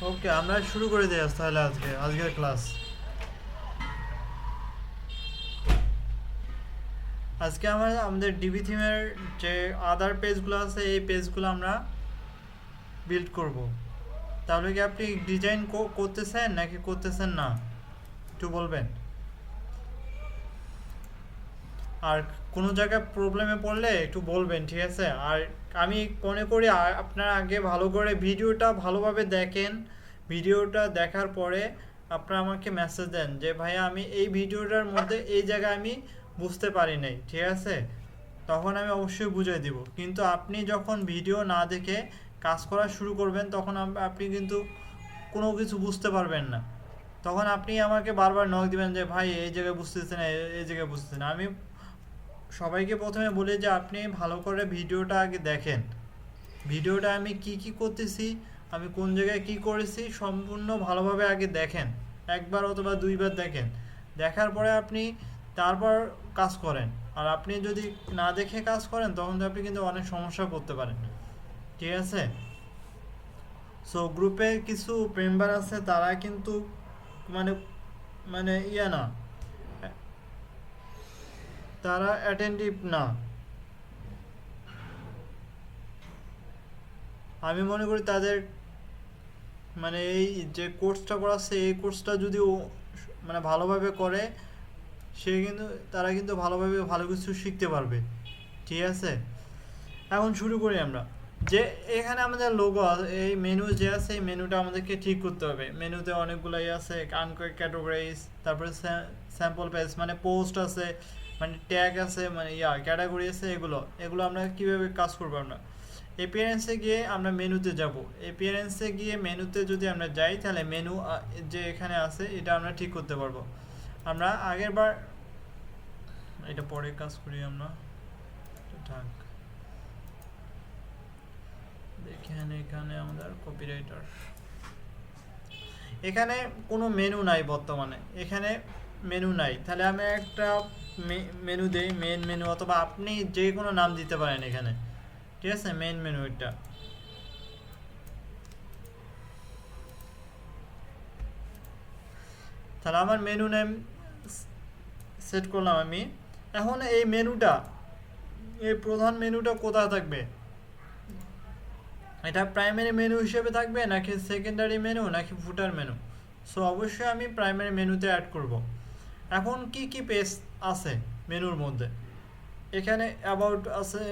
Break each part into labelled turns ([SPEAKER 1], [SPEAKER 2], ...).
[SPEAKER 1] ওকে, আমরা শুরু করে দিই তাহলে আজকের ক্লাস। আজকে আমাদের ডিবি থিমের যে আদার পেজগুলো আছে এই পেজগুলো আমরা বিল্ড করব। তাহলে কি আপনি ডিজাইন করতেছেন নাকি করতেছেন না একটু বলবেন। আর কোনো জায়গায় প্রবলেমে পড়লে একটু বলবেন, ঠিক আছে? আর আমি মনে করি আপনার আগে ভালো করে ভিডিওটা ভালোভাবে দেখেন। ভিডিওটা দেখার পরে আপনারা আমাকে মেসেজ দেন যে ভাইয়া আমি এই ভিডিওটার মধ্যে এই জায়গায় আমি বুঝতে পারি নাই, ঠিক আছে? তখন আমি অবশ্যই বুঝিয়ে দিব। কিন্তু আপনি যখন ভিডিও না দেখে কাজ করা শুরু করবেন তখন আপনি কিন্তু কোনো কিছু বুঝতে পারবেন না। তখন আপনি আমাকে বারবার নক দিবেন যে ভাই এই জায়গায় বুঝতেছেন না, এই জায়গায় বুঝতেছেন না। আমি সবাইকে প্রথমে বলি যে আপনি ভালো করে ভিডিওটা আগে দেখেন। ভিডিওটা আমি কি কি করতেছি, আমি কোন জায়গায় কি করেছি সম্পূর্ণ ভালোভাবে আগে দেখেন। একবার অথবা দুইবার দেখেন। দেখার পরে আপনি তারপর কাজ করেন। আর আপনি যদি না দেখে কাজ করেন তখন তো আপনি কিন্তু অনেক সমস্যা করতে পারেন, ঠিক আছে? সো গ্রুপে কিছু মেম্বার আছে তারা কিন্তু মানে মানে ইয়া না, তারা অ্যাটেন্টিভ না। আমি মনে করি তাদের মানে এই যে কোর্সটা করাচ্ছে এই কোর্সটা যদি ও মানে ভালোভাবে করে সে কিন্তু তারা কিন্তু ভালোভাবে ভালো কিছু শিখতে পারবে, ঠিক আছে? এখন শুরু করি আমরা। যে এখানে আমাদের লোগো এই মেনু যে আছে এই মেনুটা আমাদেরকে ঠিক করতে হবে। মেনুতে অনেকগুলাই আছে, ক্যাটাগরিজ, তারপরে স্যাম্পল পেজ মানে পোস্ট আছে, মানে ট্যাগ আছে, মানে ক্যাটাগরি আছে। এগুলো এগুলো আমরা কিভাবে কাজ করবো? আমরা এপিয়ারেন্সে গিয়ে আমরা মেনুতে যাব। এপিয়ারেন্সে গিয়ে মেনুতে যদি আমরা যাই তাহলে মেনু যে এখানে আছে এটা আমরা ঠিক করতে পারবো। আমরা আগের বার এটা পরে কাজ করি আমরা। থাক, দেখেন এখানে আমাদের কপিরাইটার এখানে কোনো মেনু নাই বর্তমানে। এখানে মেনু নাই, তাহলে আমি একটা মেনু দেই, মেন মেনু, অথবা আপনি যে কোনো নাম দিতে পারেন এখানে, ঠিক আছে? মেন মেনু এটা। তাহলে আমার মেনু নেম সেট করলাম আমি। এখন এই মেনুটা, এই প্রধান মেনুটা কোথায় থাকবে? এটা প্রাইমারি মেনু হিসেবে থাকবে নাকি সেকেন্ডারি মেনু নাকি ফুটার মেনু? সো অবশ্যই আমি প্রাইমারি মেনুতে অ্যাড করব। এখন কি কি পেজ আছে মেনুর মধ্যে? এখানে অ্যাবাউট আছে,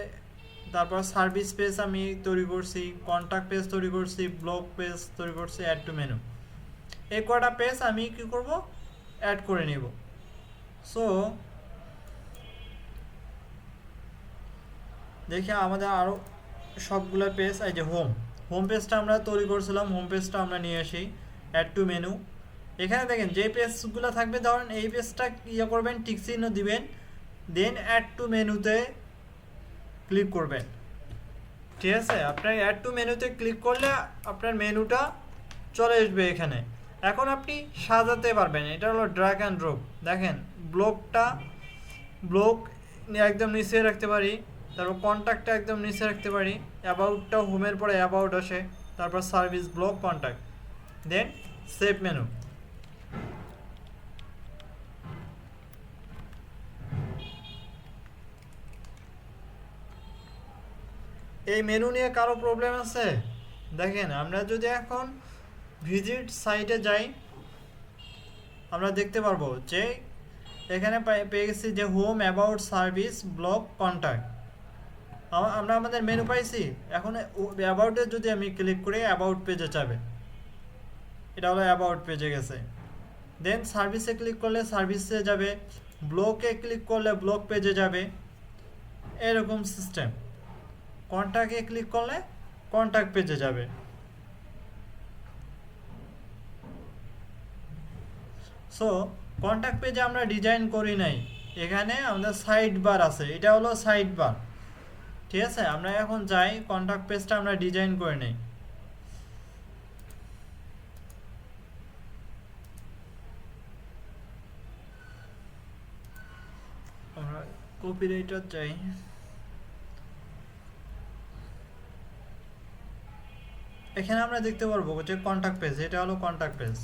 [SPEAKER 1] তারপর সার্ভিস পেজ আমি তৈরি করছি, কন্ট্যাক্ট পেজ তৈরি করছি, ব্লগ পেজ তৈরি করছি, অ্যাড টু মেনু। এই কটা পেজ আমি কি করব? অ্যাড করে নিব। সো দেখি আমাদের আরও সবগুলো পেজ, এই যে হোম, হোম পেজটা আমরা তৈরি করছিলাম, হোম পেজটা আমরা নিয়ে আসি, অ্যাড টু মেনু। এখানে দেখেন যে পেজগুলো থাকবে, ধরেন এই পেজটা ইয়ে করবেন, টিক চিহ্ন দিবেন, দেন অ্যাড টু মেনুতে ক্লিক করবেন, ঠিক আছে? আপনার অ্যাড টু মেনুতে ক্লিক করলে আপনার মেনুটা চলে আসবে এখানে। এখন আপনি সাজাতে পারবেন, এটা হলো ড্র্যাগ অ্যান্ড ড্রপ। দেখেন ব্লক একদম নিচে রাখতে পারি, তারপর কন্ট্যাক্টটা একদম নিচে রাখতে পারি, অ্যাবাউটটা হোমের পরে অ্যাবাউট আসে, তারপর সার্ভিস, ব্লক, কন্ট্যাক্ট, দেন সেভ মেনু। এই মেনু নিয়ে কারো প্রবলেম আছে? দেখেন আমরা যদি এখন ভিজিট সাইটে যাই আমরা দেখতে পারবো যে এখানে পেয়ে গেছি যে home, about, service, blog, contact. আমরা আমাদের মেনু পাইছি। এখন অ্যাবাউটে যদি আমি ক্লিক করি অ্যাবাউট পেজে যাবে, এটা হলো অ্যাবাউট পেজে গেছে। দেন সার্ভিসে ক্লিক করলে সার্ভিসে যাবে, ব্লকে ক্লিক করলে ব্লগ পেজে যাবে, এরকম সিস্টেম। কন্ট্যাক্টে ক্লিক করলে কন্ট্যাক্ট পেজে যাবে। সো কন্ট্যাক্ট পেজে আমরা ডিজাইন করি নাই, এখানে আমাদের সাইড বার আছে, এটা হলো সাইড বার, ঠিক আছে? আমরা এখন যাই কন্ট্যাক্ট পেজটা আমরা ডিজাইন করে নেই। আমরা কপিরাইটার চাই। এখানে আমরা দেখতে পারবো যে কন্টাক্ট পেজ, এটা হলো কন্টাক্ট পেজ।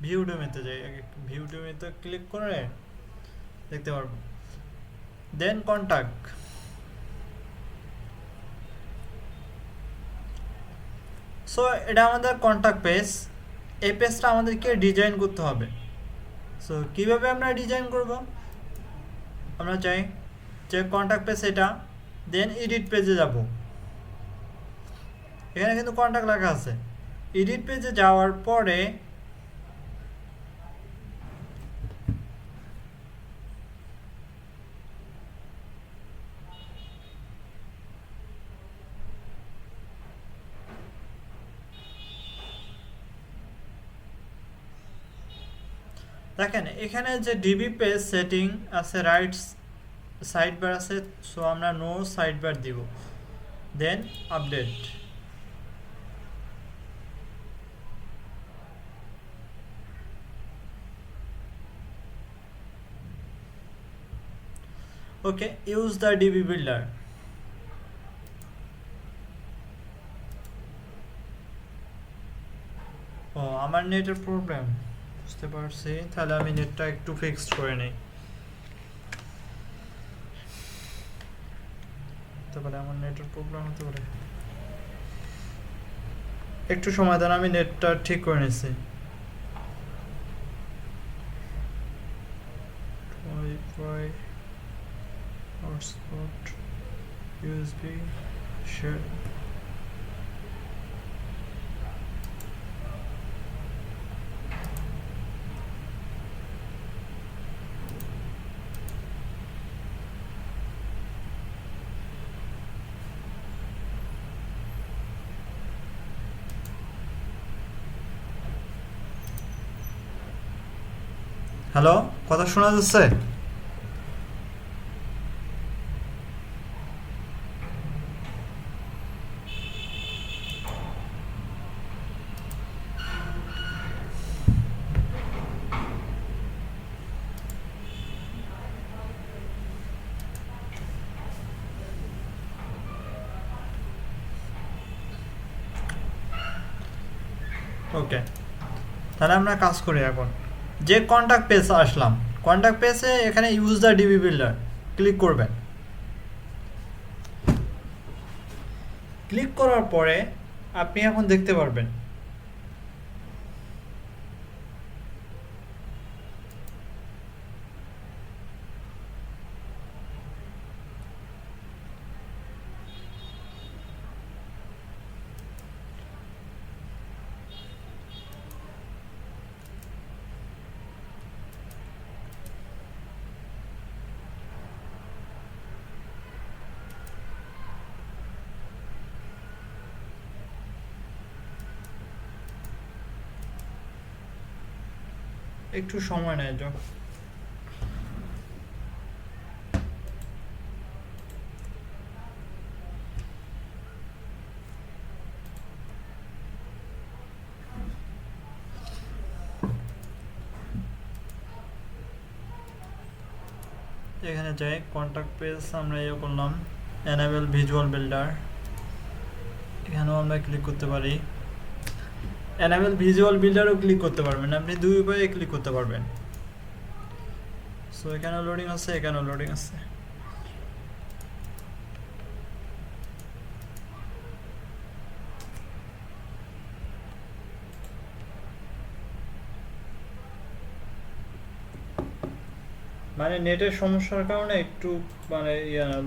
[SPEAKER 1] ভিউ ডোমেতে যাই, ভিউ ডোমেতে ক্লিক করে দেখতে পারবো। দেন কন্টাক্ট, সো এটা আমাদের কন্টাক্ট পেজ। এই পেজটা আমাদেরকে ডিজাইন করতে হবে। সো কীভাবে আমরা ডিজাইন করব, আমরা চাই যে কন্টাক্ট পেজ এটা, দেন এডিট পেজে যাব। এখানে কিন্তু কন্টাক্ট লেখা আছে। এডিট পেজে যাওয়ার পরে দেখেন এখানে যে ডিবি পেজ সেটিং আছে, রাইট সাইড বার আছে, সো আমরা নো সাইড বার দিব। Then update, okay, use the Divi builder. ও আমার নেটের প্রবলেম, বুঝতে পারছি। তাহলে আমি নেটটা একটু ফিক্সড করে নিই। হতে পারে আমার নেটের প্রবলেম হতে পারে, একটু সময় দেন, আমি নেটটা ঠিক করে নিচ্ছি। Wifi hotspot USB share. Hello, কথা শোনা যাচ্ছে? ওকে, তাহলে আমরা কাজ করি এখন। যে কন্টাক্ট পেজ আসলাম, কন্টাক্ট পেজে এখানে use the Divi builder click করবেন। ক্লিক করার পরে আপনি এখন দেখতে পারবেন একটু সময় নেয় যখন। এখানে যাই, কন্টাক্ট পেজ আমরা ইয়ে করলাম, এনাবেল ভিজুয়াল বিল্ডার, এখানেও আমরা ক্লিক করতে পারি। এনাবেল ভিজুয়াল বিল্ডারও ক্লিক করতে পারবেন, আপনি দুই উপায়ে ক্লিক করতে পারবেন। সো এখানেও লোডিং আছে, এখানেও লোডিং আছে। মানে নেটের সমস্যার কারণে একটু মানে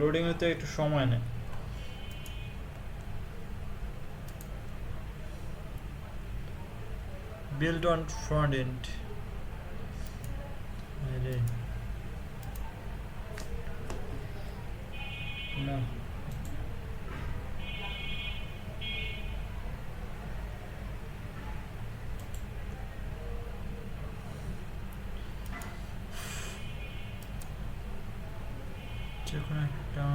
[SPEAKER 1] লোডিং হতে একটু সময় নেয়। বিল্ড অন ফ্রন্ট এন্ড, না যেকোনো একটা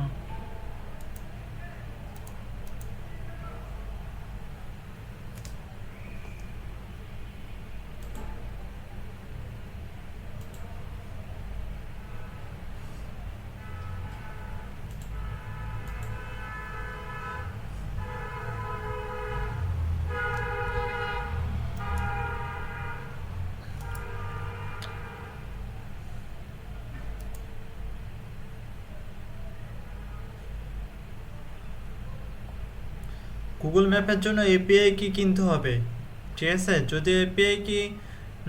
[SPEAKER 1] গুগল ম্যাপের জন্য এপিআই কি কিনতে হবে, ঠিক আছে? যদি এপিআই কি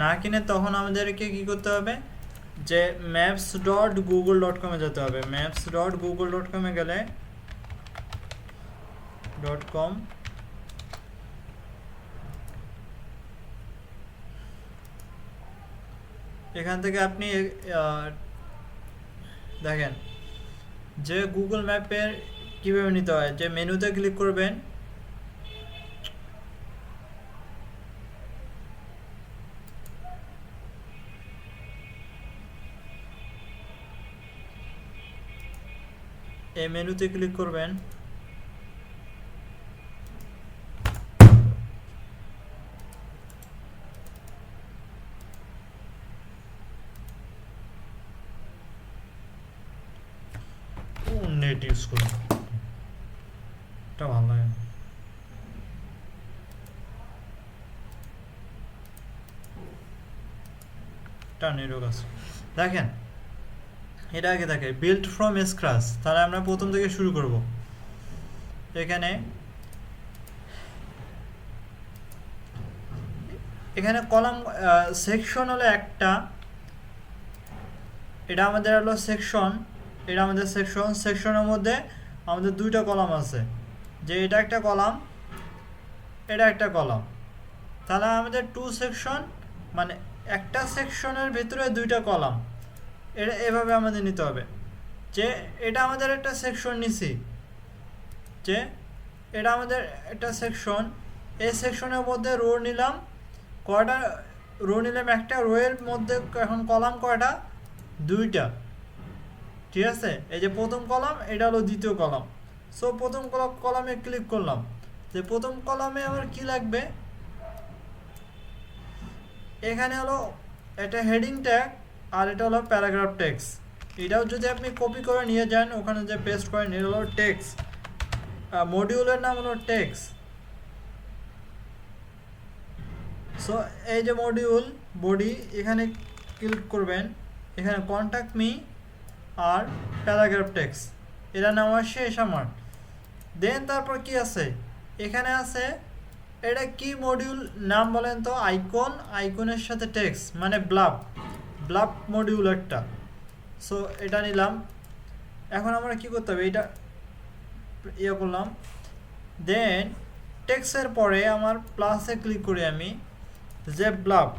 [SPEAKER 1] না কিনে তখন আমাদেরকে কি করতে হবে, যে maps.google.com-এ যেতে হবে। maps.google.com-এ গেলে .com এখান থেকে আপনি দেখেন যে গুগল ম্যাপের কীভাবে নিতে হয়, যে মেনুতে ক্লিক করবেন, এই মেনুতে ক্লিক করবেন, নেট ইউজ করুন, এটা ভালো লাগে। নেটওয়ার্ক আছে, দেখেন এটা আগে দেখে বিল্ড ফ্রম স্ক্র্যাচ। তাহলে আমরা প্রথম থেকে শুরু করব। এখানে কলাম সেকশন হলো একটা, এটা আমাদের হলো সেকশন, এটা আমাদের সেকশন। সেকশনের মধ্যে আমাদের দুইটা কলাম আছে, যে এটা একটা কলাম, এটা একটা কলাম। তাহলে আমাদের টু সেকশন, মানে একটা সেকশনের ভিতরে দুইটা কলাম, এটা এভাবে আমাদের নিতে হবে। যে এটা আমাদের একটা সেকশন নিছি, যে এটা আমাদের একটা সেকশন, এই সেকশনের মধ্যে রো নিলাম কয়টা, রো নিলাম একটা, রো এর মধ্যে এখন কলাম কয়টা, দুইটা, ঠিক আছে? এই যে প্রথম কলাম, এটা হলো দ্বিতীয় কলাম। সো প্রথম কলামে ক্লিক করলাম, যে প্রথম কলামে আমার কি লাগবে, এখানে হলো এটা হেডিং ট্যাগ, আর এটা হলো প্যারাগ্রাফ টেক্সট। এটাও যদি আপনি কপি করে নিয়ে যান, ওখানে যে পেস্ট করেন, এটা হলো টেক্সট, মডিউলের নাম হলো টেক্সট। সো এই যে মডিউল বডি, এখানে ক্লিক করবেন, এখানে কন্ট্যাক্ট মি আর প্যারাগ্রাফ টেক্সট, এটা নেওয়া শেষ আমার। দেন তারপর কি আছে, এখানে আছে এটা কি মডিউল নাম বলেন তো, আইকন, আইকনের সাথে টেক্সট, মানে ব্লাব মডিউল একটা। সো এটা নিলাম। এখন আমরা কি করতে হবে, এটা ইয়ে করলাম। দেন টেক্সটের পরে আমার প্লাসে ক্লিক করি আমি, যে ব্লাব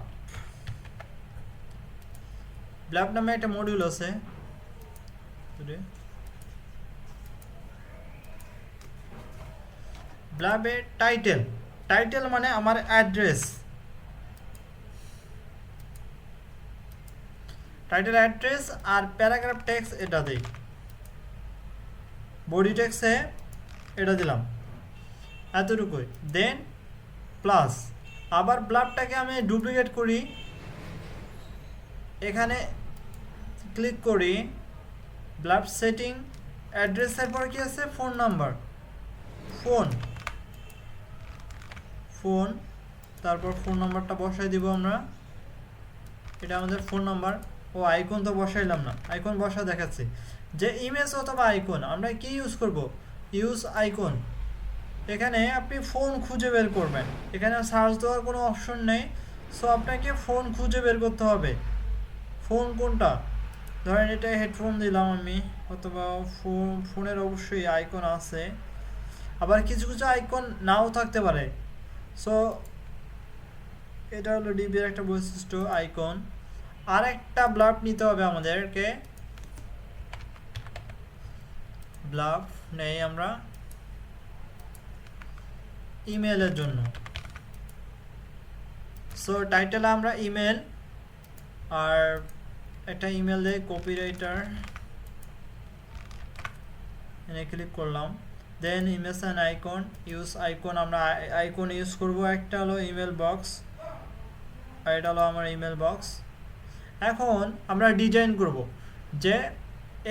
[SPEAKER 1] নামে একটা মডিউল আছে, ব্লাবের টাইটেল মানে আমার অ্যাড্রেস, টাইটেল অ্যাড্রেস, আর প্যারাগ্রাফ টেক্সট এটা দিই, বডি টেক্সটে এটা দিলাম, এতটুকুই। দেন প্লাস, আবার ব্লাবটাকে আমি ডুপ্লিকেট করি, এখানে ক্লিক করি, ব্লাব সেটিং, অ্যাড্রেসের পর কি আছে, ফোন নাম্বার, ফোন, তারপর ফোন নাম্বারটা বসাই দিব আমরা, এটা আমাদের ফোন নাম্বার। ও আইকন তো বসাইলাম না, আইকন বসা দেখাচ্ছি। যে ইমেজ অথবা আইকন আমরা কি ইউজ করব, ইউজ আইকন। এখানে আপনি ফোন খুঁজে বের করবেন, এখানে সার্চ দেওয়ার কোনো অপশন নেই। সো আপনাকে ফোন খুঁজে বের করতে হবে, ফোন কোনটা। ধরেন এটা হেডফোন দিলাম আমি, অথবা ফোনের অবশ্যই আইকন আছে, আবার কিছু কিছু আইকন নাও থাকতে পারে। সো এটা হলো ডিবির একটা বৈশিষ্ট্য, আইকন। আর একটা ব্লাব নিতে হবে আমাদেরকে, ব্লাব নেই আমরা ইমেলের জন্য। সো টাইটেলে আমরা ইমেল, আর একটা ইমেল দেই, কপিরাইটার, এনে ক্লিক করলাম। Then image and icon, use icon, আমরা আইকন ইউজ করব। একটা হলো ইমেল বক্স, আর এটা হলো আমার ইমেল বক্স। এখন আমরা ডিজাইন করব, যে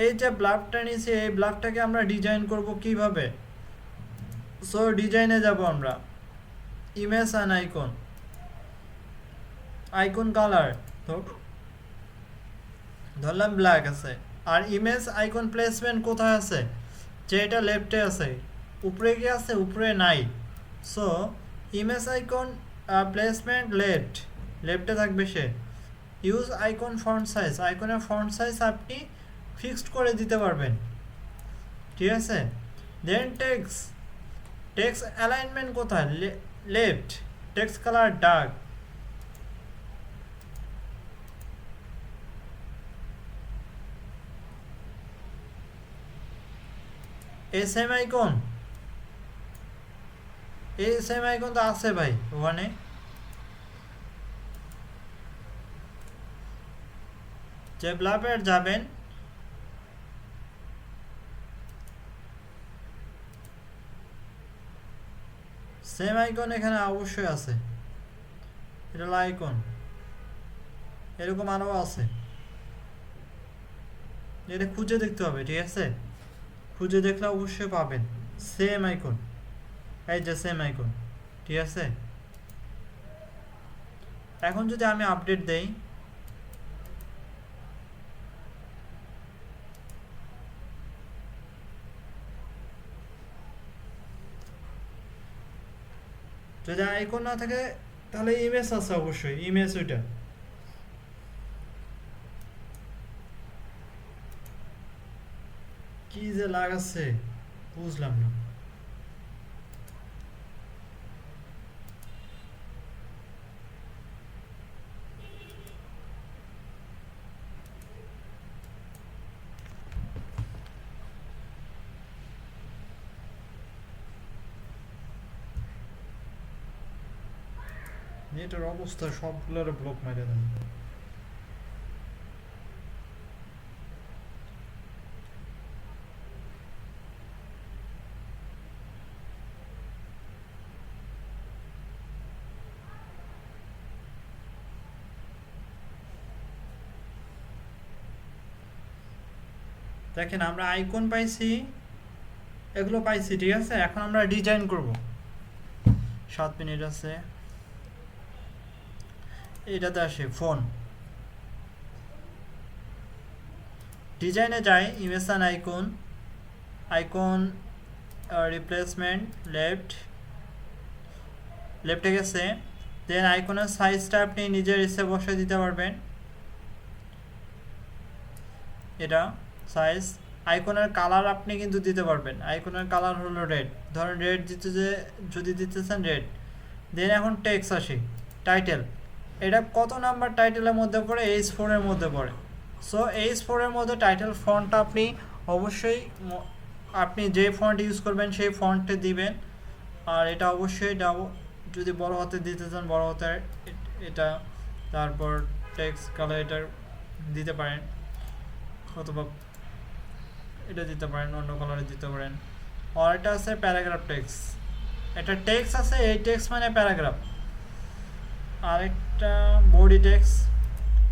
[SPEAKER 1] এই যে ব্লাবটা নিয়েছি, এই ব্লাবটাকে আমরা ডিজাইন করব কিভাবে। সো ডিজাইনে যাব আমরা, image and icon, icon colour ধরলাম ব্ল্যাক আছে, আর ইমেজ আইকন প্লেসমেন্ট কোথায় আছে, যে এটা লেফটে আছে, উপরে কি আছে, উপরে নাই। সো ইমেজ আইকন প্লেসমেন্ট লেফটে থাকবে সে। ইউজ আইকন ফন্ট সাইজ, আইকনের ফন্ট সাইজ আপনি ফিক্সড করে দিতে পারবেন, ঠিক আছে। দেন টেক্সট অ্যালাইনমেন্ট কোথায়, left. Text colour dark, same icon তো আছে ভাই ওখানে। ডেভেলপার যাবেন, সেম আইকন এখানে অবশ্যই আছে, এটা হলো আইকন, এরকম আরও আছে, এটা খুঁজে দেখতে হবে, ঠিক আছে। খুঁজে দেখলে অবশ্যই পাবেন সেম আইকন, এই যে সেম আইকন, ঠিক আছে। এখন যদি আমি আপডেট দেই, যদি আইকন না থাকে তাহলে ইমেজ আছে অবশ্যই, ইমেজ ওইটা। কি যে লাগাচ্ছে বুঝলাম না। নেটের অবস্থা সবগুলোর ব্লক মেরে দেন। দেখেন আমরা আইকন পাইছি, এগুলো পাইছি, ঠিক আছে। এখন আমরা ডিজাইন করব, 7 মিনিট আছে। এটাতে আসে ফোন, ডিজাইনে যাই, ইমেজ অ্যান্ড আইকন রিপ্লেসমেন্ট লেফটে গেছে। দেন আইকনের সাইজটা আপনি নিজের ইচ্ছে বসে দিতে পারবেন, এটা সাইজ। আইকনের কালার আপনি কিন্তু দিতে পারবেন, আইকনের কালার হলো রেড, ধরেন রেড যদি দিতেছেন রেড। দেন এখন টেক্সট আসি, টাইটেল, এটা কত নাম্বার টাইটেলের মধ্যে পড়ে, H4 এর মধ্যে পড়ে। সো H4 এর মধ্যে টাইটেল ফন্টটা আপনি অবশ্যই আপনি যে ফন্ট ইউজ করবেন সেই ফন্টে দিবেন। আর এটা অবশ্যই যদি বড় হাতে দিতে চান বড় হাতের এটা, তারপর টেক্সট কালার এটা দিতে পারেন, অথবা এটা দিতে পারেন, অন্য কালারে দিতে পারেন। আর এটা আছে প্যারাগ্রাফ টেক্সট, এটা টেক্সট আছে, এই টেক্সট মানে প্যারাগ্রাফ। আরেকটা বডি টেক্সট,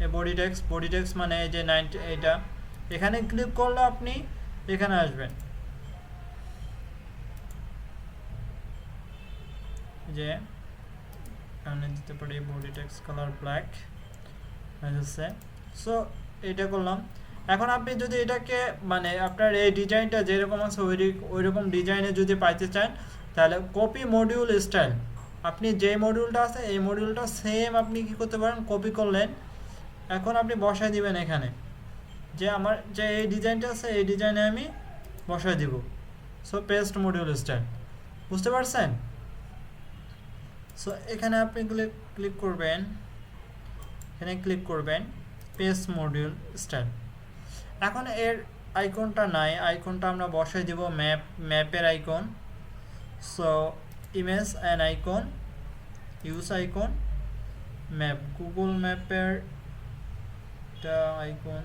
[SPEAKER 1] এই বডি টেক্সট মানে এই যে 90, এইটা এখানে ক্লিক করলে আপনি এখানে আসবেন, যে এখানে দিতে পারি বডি টেক্সট কালার ব্ল্যাক হচ্ছে। সো এটা করলাম। এখন আপনি যদি এটাকে মানে আপনার এই ডিজাইনটা যেরকম আছে ওই রকম ডিজাইনে যদি পাইতে চান, তাহলে কপি মডিউল স্টাইল, আপনি যে মডিউলটা আছে এই মডিউলটা সেম আপনি কি করতে পারেন, কপি করলেন। এখন আপনি বসায় দিবেন এখানে, যে আমার যে এই ডিজাইনটা আছে এই ডিজাইনে আমি বসায় দিব। সো পেস্ট মডিউল স্টাইল, বুঝতে পারছেন। সো এখানে আপনি ক্লিক করবেন, এখানে ক্লিক করবেন পেস্ট মডিউল স্টাইল। এখন এর আইকনটা নাই, আইকনটা আমরা বসাই দিব ম্যাপের icon. So image and icon, use icon, map, Google ম্যাপের আইকন।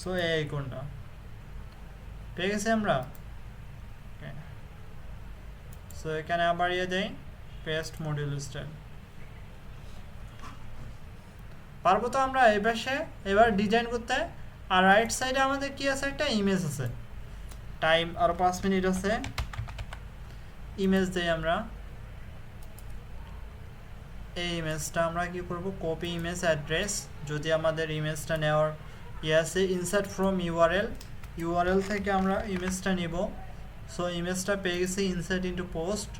[SPEAKER 1] সো এই আইকনটা পেয়ে গেছি আমরা। সো এখানে আবার দেই পেস্ট মডিউল স্টাইল। পারবো তো আমরা এই পাশে এবার ডিজাইন করতে। আর রাইট সাইডে আমাদের কি আছে, একটা ইমেজ আছে। টাইম আরো 5 মিনিট আছে, ইমেজ দেই আমরা। এই ইমেজটা আমরা কি করব, কপি ইমেজ অ্যাড্রেস, যদি আমাদের ইমেজটা নেওয়ার আছে, ইনসার্ট ফ্রম ইউআরএল, ইউআরএল থেকে আমরা ইমেজটা নিব। সো ইমেজটা পেয়ে গেছি, ইনসার্ট ইনটু পোস্ট,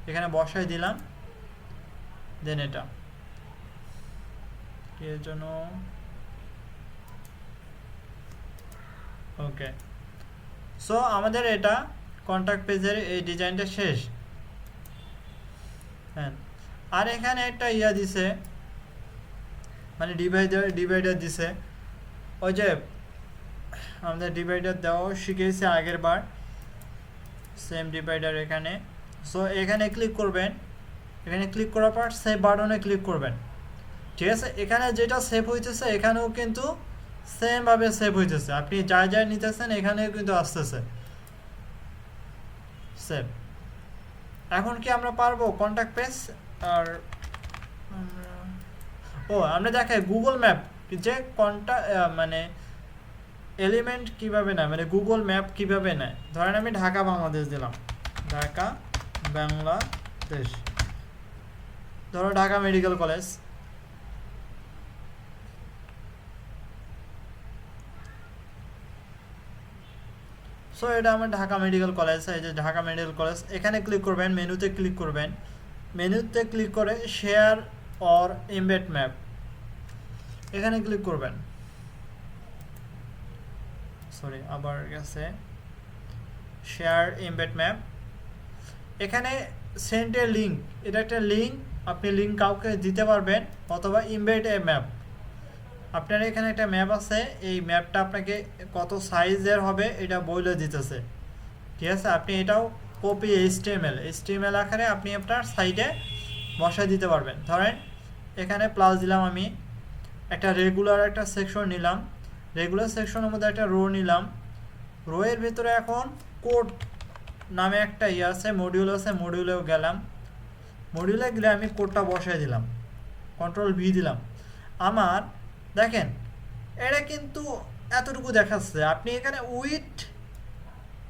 [SPEAKER 1] এখানে বসাই দিলাম। দেন এটা এর জন্য ওকে। সো আমাদের এটা কন্ট্যাক্ট পেজের এই ডিজাইনটা শেষ। হ্যাঁ, আর এখানে একটা ইয়া দিছে, মানে ডিভাইডার দিছে। ওই যে আমাদের ডিভাইডার দেওয়া শিখেছি আগের বার, সেম ডিভাইডার এখানে। সো এখানে ক্লিক করবেন, এখানে ক্লিক করার পর সেভ বাটনে ক্লিক করবেন। ঠিক আছে, এখানে যেটা সেভ হইতেছে এখানেও কিন্তু সেমভাবে সেভ হইতেছে, আপনি যা যা নিতেছেন এখানেও কিন্তু আসতেছে সেভ। এখন কি আমরা পারবো কন্ট্যাক্ট পেজ আর আমরা দেখাই গুগল ম্যাপ যে মানে এলিমেন্ট কিভাবে নেয়, মানে গুগল ম্যাপ কিভাবে নেয়। ধরেন আমি ঢাকা বাংলাদেশ দিলাম, ঢাকা বাংলাদেশ, ধরো ঢাকা মেডিকেল কলেজ। সো এটা আমার ঢাকা মেডিকেল কলেজ, এই যে ঢাকা মেডিকেল কলেজ। এখানে ক্লিক করবেন, মেনুতে ক্লিক করবেন, মেনুতে ক্লিক করে শেয়ার অর এমবেড ম্যাপ, এখানে ক্লিক করবেন। সরি, আবার গেছে শেয়ার এমবেড ম্যাপ। এখানে সেন্ড এ লিঙ্ক, এটা একটা লিঙ্ক, আপনি লিঙ্ক কাউকে দিতে পারবেন, অথবা এমবেড এ ম্যাপ। আপনার এখানে একটা ম্যাপ আছে, এই ম্যাপটা আপনাকে কত সাইজের হবে এটা বলে দিতেছে। ঠিক আছে, আপনি এটাও কপি এইচটিএমএল আকারে আপনি আপনার সাইটে বসায় দিতে পারবেন। ধরেন এখানে প্লাস দিলাম, আমি একটা রেগুলার একটা সেকশন নিলাম, রেগুলার সেকশনের মধ্যে একটা রো নিলাম, রো এর ভিতরে এখন কোড নামে একটা ইয়ে আছে, মডিউল আছে, মডিউলেও গেলাম, মডিউলে গেলে আমি কোডটা বসায় দিলাম, কন্ট্রোল ভি দিলাম। আমার দেখেন এটা কিন্তু এতটুকু দেখাচ্ছে। আপনি এখানে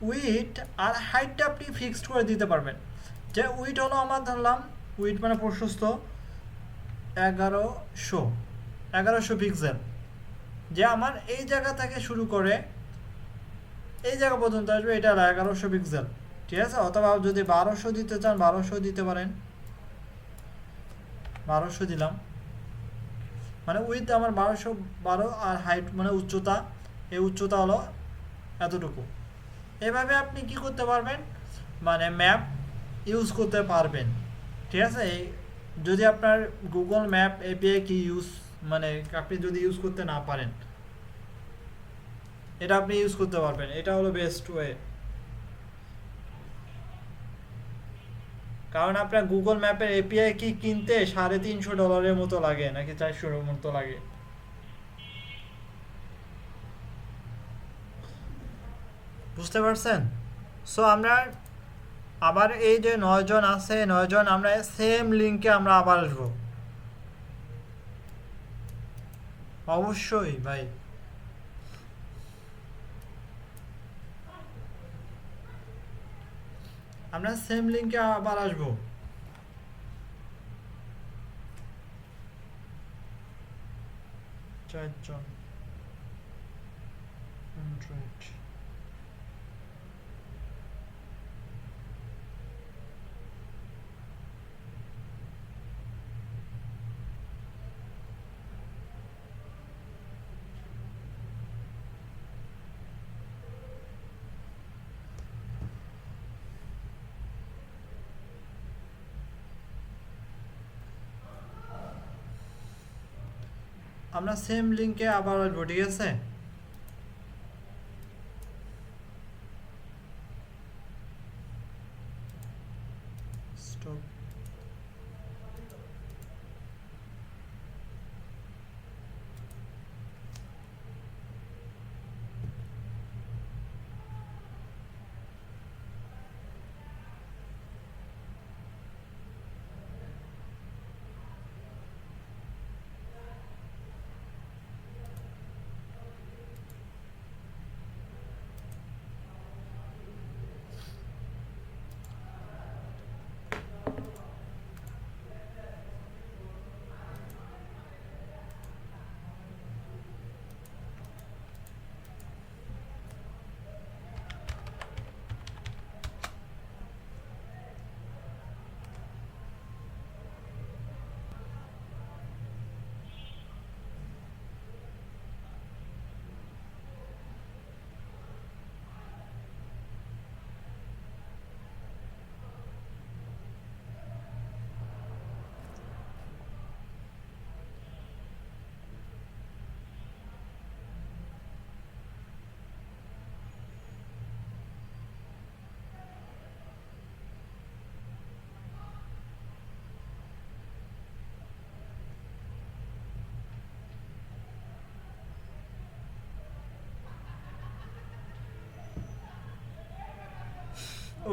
[SPEAKER 1] উইথ আর হাইটটা আপনি ফিক্সড করে দিতে পারবেন। যে উইথ হলো আমার ধরলাম, উইথ মানে প্রশস্ত 1100 পিক্সেল, যে আমার এই জায়গা থেকে শুরু করে এই জায়গা পর্যন্ত আসবে, এটা 1100 পিক্সেল। ঠিক আছে, অথবা যদি 1200 দিতে চান 1200 দিতে পারেন, 1200 দিলাম। মানে উইথ আমার 1212, আর হাইট মানে উচ্চতা, এই উচ্চতা হলো এতটুকু। এভাবে আপনি কি করতে পারবেন, মানে ম্যাপ ইউজ করতে পারবেন। ঠিক আছে, এই যদি আপনার গুগল ম্যাপ এপিআই কি ইউজ, মানে আপনি যদি ইউজ করতে না পারেন, এটা আপনি ইউজ করতে পারবেন, এটা হলো বেস্ট ওয়ে। কারণ আপনার গুগল ম্যাপের এপিআই কি কিনতে $350 মতো লাগে, নাকি 400 মতো লাগে। বুঝতে পারছেন? সো আমরা আবার এই যে 9 জন আছে, 9 জন আমরা সেম লিঙ্কে আমরা আবার আসবো অবশ্যই ভাই। আমরা সেম লিঙ্কে আবার আসবো। চারজন আমরা সেম লিঙ্কে আবার আসবো। ঠিক আছে, স্টপ।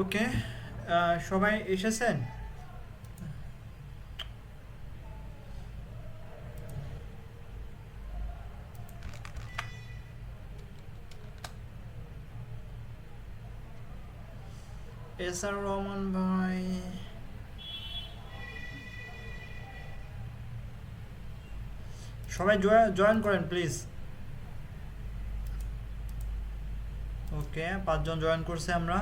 [SPEAKER 1] ওকে, সবাই এসেছেন? এস আর রহমান ভাই, সবাই জয়েন করেন প্লিজ। ওকে, 5 জন জয়েন করছে আমরা।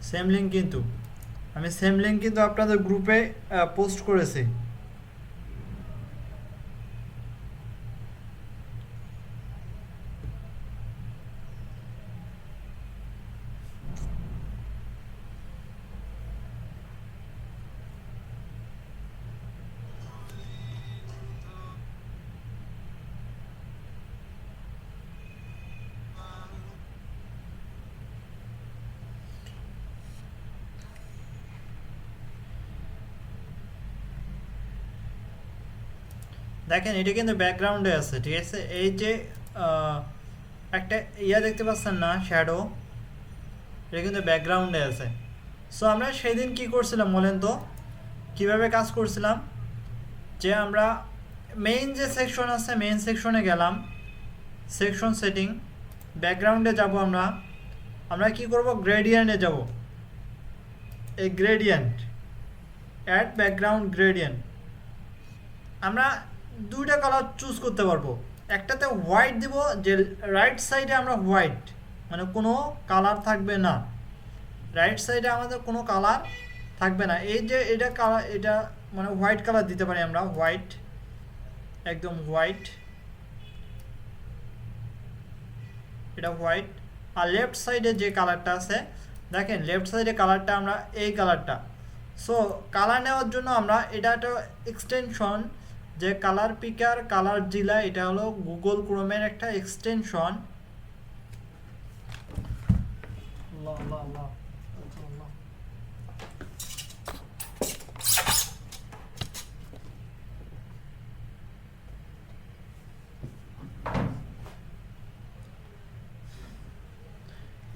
[SPEAKER 1] সেম লিঙ্ক কিন্তু আমি সেম লিঙ্ক কিন্তু আপনাদের গ্রুপে পোস্ট করেছি। দেখেন এটা কিন্তু ব্যাকগ্রাউন্ডে আছে, ঠিক আছে? এই যে একটা ইয়া দেখতে পাচ্ছেন না, শ্যাডো, এটা কিন্তু ব্যাকগ্রাউন্ডে আছে। সো আমরা সেদিন কি করছিলাম বলেন তো, কিভাবে কাজ করছিলাম? যে আমরা মেইন যে সেকশন আছে, মেইন সেকশনে গেলাম, সেকশন সেটিং, ব্যাকগ্রাউন্ডে যাব আমরা। আমরা কি করব, গ্রেডিয়েন্টে যাব, এই গ্রেডিয়েন্ট, অ্যাড ব্যাকগ্রাউন্ড গ্রেডিয়েন্ট। আমরা দুইটা কালার চুজ করতে পারবো। একটাতে হোয়াইট দিব, যে রাইট সাইডে আমরা হোয়াইট, মানে কোনো কালার থাকবে না, রাইট সাইডে আমাদের কোনো কালার থাকবে না। এই যে এটা কালার, এটা মানে হোয়াইট কালার দিতে পারি আমরা, হোয়াইট, একদম হোয়াইট, এটা হোয়াইট। আর লেফট সাইডে যে কালারটা আছে, দেখেন লেফট সাইডে কালারটা আমরা এই কালারটা। সো কালার নেওয়ার জন্য আমরা, এটা একটা এক্সটেনশন, যে কালার পিকার, কালার জিলা, এটা হলো গুগল ক্রোমের একটা এক্সটেনশন।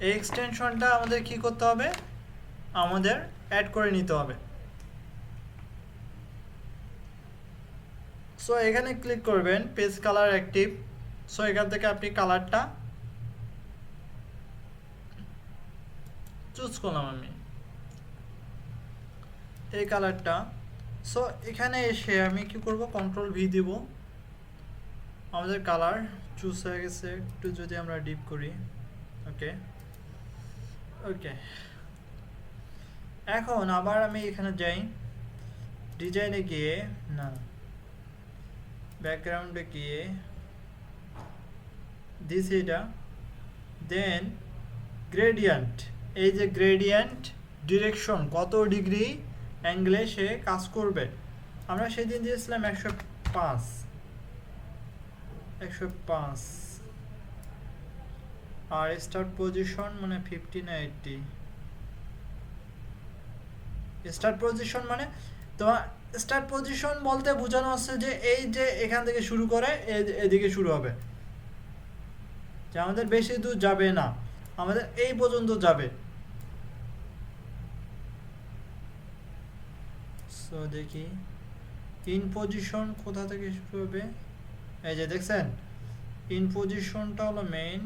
[SPEAKER 1] এই এক্সটেনশনটা আমাদের কি করতে হবে, আমাদের অ্যাড করে নিতে হবে। সো এখানে ক্লিক করবেন, পেজ কালার অ্যাক্টিভ। সো এখান থেকে আপনি কালারটা চুজ করলাম আমি, এই কালারটা। সো এখানে এসে আমি কি করব, কন্ট্রোল ভি দিব, আমাদের কালার চুজ হয়ে গেছে। একটু যদি আমরা ডিপ করি, ওকে ওকে। এখন আবার আমি এখানে যাই, ডিজাইনে গিয়ে, না ব্যাকগ্রাউন্ডে গিয়ে দিছি এটা, দেন গ্রেডিয়েন্ট, এই যে গ্রেডিয়েন্ট ডিরেকশন, কত ডিগ্রি অ্যাঙ্গেলে সে কাজ করবে। আমরা সেদিন দিয়েছিলাম 105, 105। আর স্টার্ট পজিশন মানে 50 না 80। স্টার্ট পজিশন মানে তোমার, স্টার্ট পজিশন বলতে বোঝানো হচ্ছে যে এই যে এখান থেকে শুরু করে এদিকে শুরু হবে, যে আমাদের বেশি দূর যাবে না, আমাদের এই পর্যন্ত যাবে। সো দেখি ইন পজিশন কোথা থেকে শুরু হবে, এই যে দেখছেন ইন পজিশনটা হলো মেইন।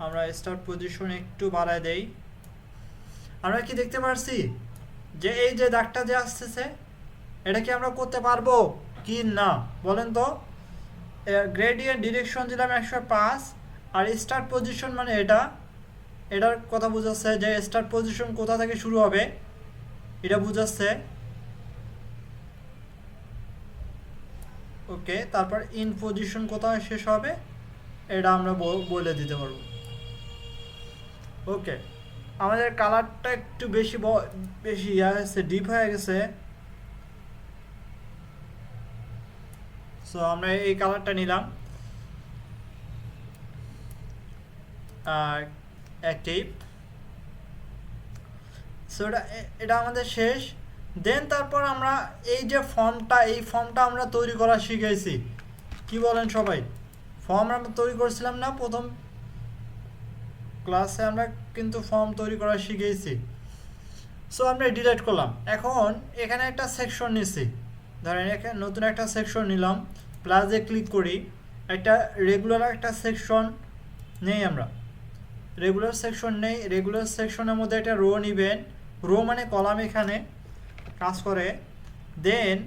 [SPEAKER 1] আমরা স্টার্ট পজিশন একটু বাড়ায় দেই। আমরা কি দেখতে পারছি যে এই যে দাগটা যে আসতেছে, এটা কি আমরা করতে পারবো কি না বলেন তো? গ্রেডিয়েন্ট ডিরেকশন দিলাম 105, আর স্টার্ট পজিশন মানে এটার কথা বোঝাচ্ছে যে স্টার্ট পজিশন কোথা থেকে শুরু হবে, এটা বোঝাচ্ছে। ওকে, তারপর ইন পজিশন কোথায় শেষ হবে এটা আমরা বলে দিতে পারবো। ওকে, আমাদের কালারটা একটু বেশি বেশি ইয়া হয়েছে, ডিপ হয়ে গেছে। সো আমরা এই কালারটা নিলাম, অ্যাক্টিভ। সো এটা আমাদের শেষ। দেন তারপর আমরা এই যে ফর্মটা আমরা তৈরি করা শিখেছি, কি বলেন সবাই? ফর্ম আমরা তৈরি করছিলাম না প্রথম ক্লাসে? আমরা কিন্তু ফর্ম তৈরি করা শিখেছি। সো আমরা ডিলিট করলাম। এখন এখানে একটা সেকশন নিছি, ধরেন এখানে নতুন একটা সেকশন নিলাম, প্লাসে ক্লিক করি, একটা রেগুলার একটা সেকশন নেই আমরা, রেগুলার সেকশন নেই। রেগুলার সেকশনের মধ্যে একটা রো নিবেন, রো মানে কলাম এখানে কাজ করে। দেন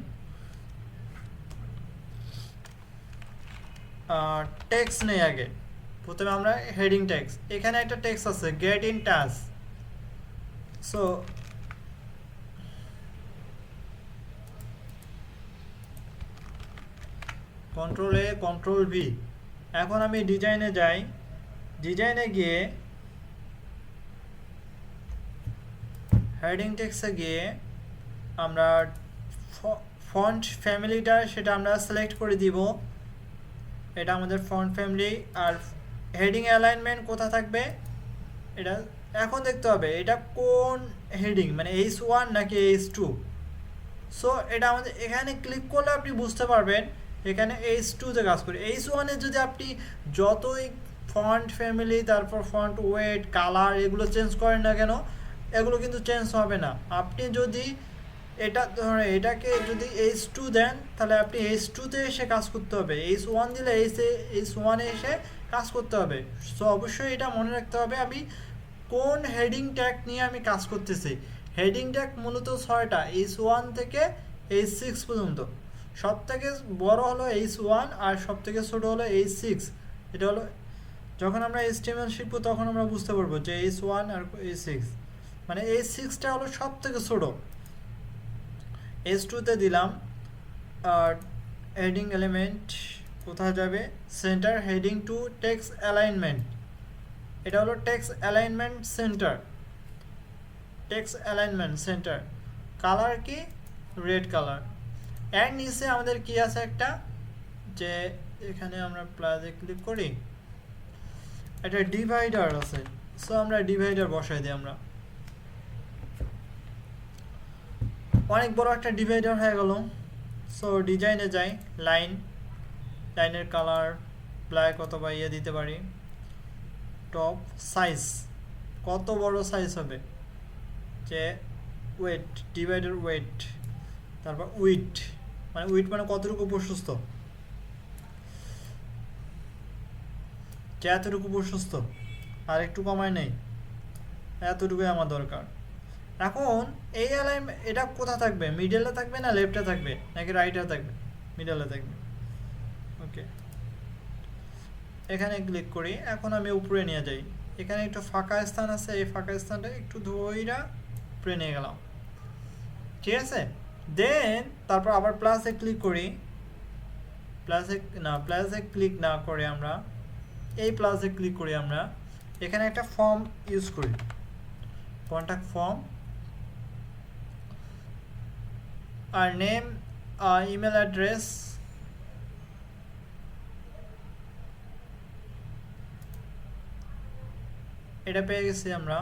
[SPEAKER 1] টেক্সট নেই আগে, প্রথমে আমরা হেডিং টেক্সট, এখানে একটা টেক্সট আছে get in touch. So control A control V. এখন আমি ডিজাইনে যাই, ডিজাইনে গিয়ে হেডিং টেক্সটে গিয়ে আমরা ফন্ট ফ্যামিলিটা সেটা আমরা সিলেক্ট করে দিব, এটা আমাদের ফন্ট ফ্যামিলি। আর হেডিং অ্যালাইনমেন্ট কোথা থাকবে এটা এখন দেখতে হবে, এটা কোন হেডিং, মানে H1 নাকি H2। সো এটা আমাদের এখানে ক্লিক করলে আপনি বুঝতে পারবেন এখানে H2-তে কাজ করে। H1-এ যদি আপনি যতই ফন্ট ফ্যামিলি, তারপর ফন্ট ওয়েট, কালার এগুলো চেঞ্জ করেন না কেন, এগুলো কিন্তু চেঞ্জ হবে না। আপনি যদি এটা ধরে এটাকে যদি H2 দেন, তাহলে আপনি H2-তে এসে কাজ করতে হবে, H1 দিলে H1-এ এসে কাজ করতে হবে। সো অবশ্যই এটা মনে রাখতে হবে আমি কোন হেডিং ট্যাগ নিয়ে আমি কাজ করতেছি। হেডিং ট্যাগ মূলত 6টা, H1 থেকে H6 পর্যন্ত। সব থেকে বড় হলো H1 আর সব থেকে ছোট হলো H6। এটা হলো যখন আমরা HTML শিখবো তখন আমরা বুঝতে পারবো যে H1 আর H6, মানে H6টা হলো সব থেকে ছোট। H2-তে দিলাম আর হেডিং এলিমেন্ট কোথায় যাবে, center heading to text alignment, এটা হলো text alignment center, text alignment centre. Colour কি, রেড কালার। এর নিচে আমাদের কি আছে একটা, যে এখানে আমরা প্লাসে ক্লিক করি, একটা ডিভাইডার আছে। সো আমরা ডিভাইডার বসাই দিই, আমরা অনেক বড় একটা ডিভাইডার হয়ে গেল। সো ডিজাইনে যাই, লাইনের কালার ব্ল্যাক অথবা ইয়ে দিতে পারি। টপ সাইজ কত বড় সাইজ হবে, যে ওয়েট, ডিভাইডার ওয়েট, তারপর উইড মানে কতটুকু প্রশস্ত, যে এতটুকু প্রশস্ত, আর একটু কমায় নেই, এতটুকুই আমার দরকার। এখন এই অ্যালাইনমেন্ট এটা কোথা থাকবে, মিডলে থাকবে না লেফটে থাকবে নাকি রাইটে থাকবে? মিডলে থাকবে। ওকে, এখানে ক্লিক করি। এখন আমি উপরে নিয়ে যাই, এখানে একটু ফাঁকা স্থান আছে, এই ফাঁকা স্থানটা একটু ধইরা উপরে নিয়ে গেলাম, ঠিক আছে। দেন তারপর আবার প্লাসে ক্লিক করি, প্লাসে ক্লিক না করে আমরা এই প্লাসে ক্লিক করি, আমরা এখানে একটা ফর্ম ইউজ করি, কন্ট্যাক্ট ফর্ম, আর নেম, ইমেল অ্যাড্রেস, এটা পেয়ে গেছি আমরা।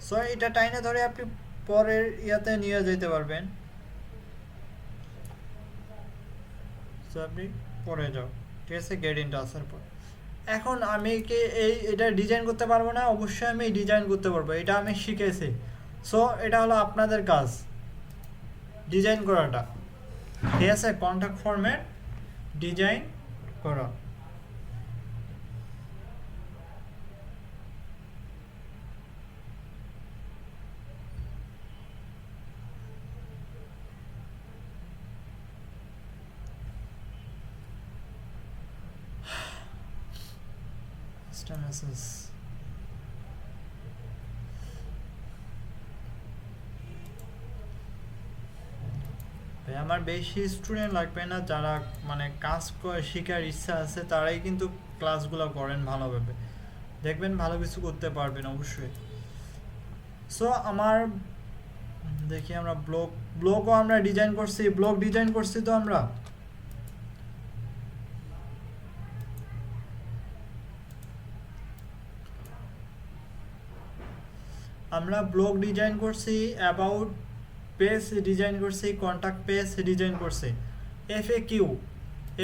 [SPEAKER 1] সো এটা টাইনে ধরে আপনি পরের ইয়াতে নিয়ে যেতে পারবেন। সো আপনি পরে যাও, ঠিক আছে, গেট ইনটা আসার পর। এখন আমি কি এটা ডিজাইন করতে পারবো না? অবশ্যই আমি ডিজাইন করতে পারবো, এটা আমি শিখেছি। সো এটা হলো আপনাদের কাজ, ডিজাইন করাটা, ঠিক আছে, কন্ট্যাক্ট ফর্মেট ডিজাইন করা। আমার বেশি স্টুডেন্ট লাগবে না, যারা মানে কাজ শেখার ইচ্ছা আছে তারাই কিন্তু ক্লাসগুলো করেন ভালোভাবে, দেখবেন ভালো কিছু করতে পারবেন অবশ্যই। সো আমার দেখি আমরা ব্লগও আমরা ডিজাইন করছি, ব্লগ ডিজাইন করছি তো আমরা। আমরা ব্লগ ডিজাইন করছি, অ্যাবাউট পেজ ডিজাইন করছি, কন্ট্যাক্ট পেজ ডিজাইন করছি। এফএকিউ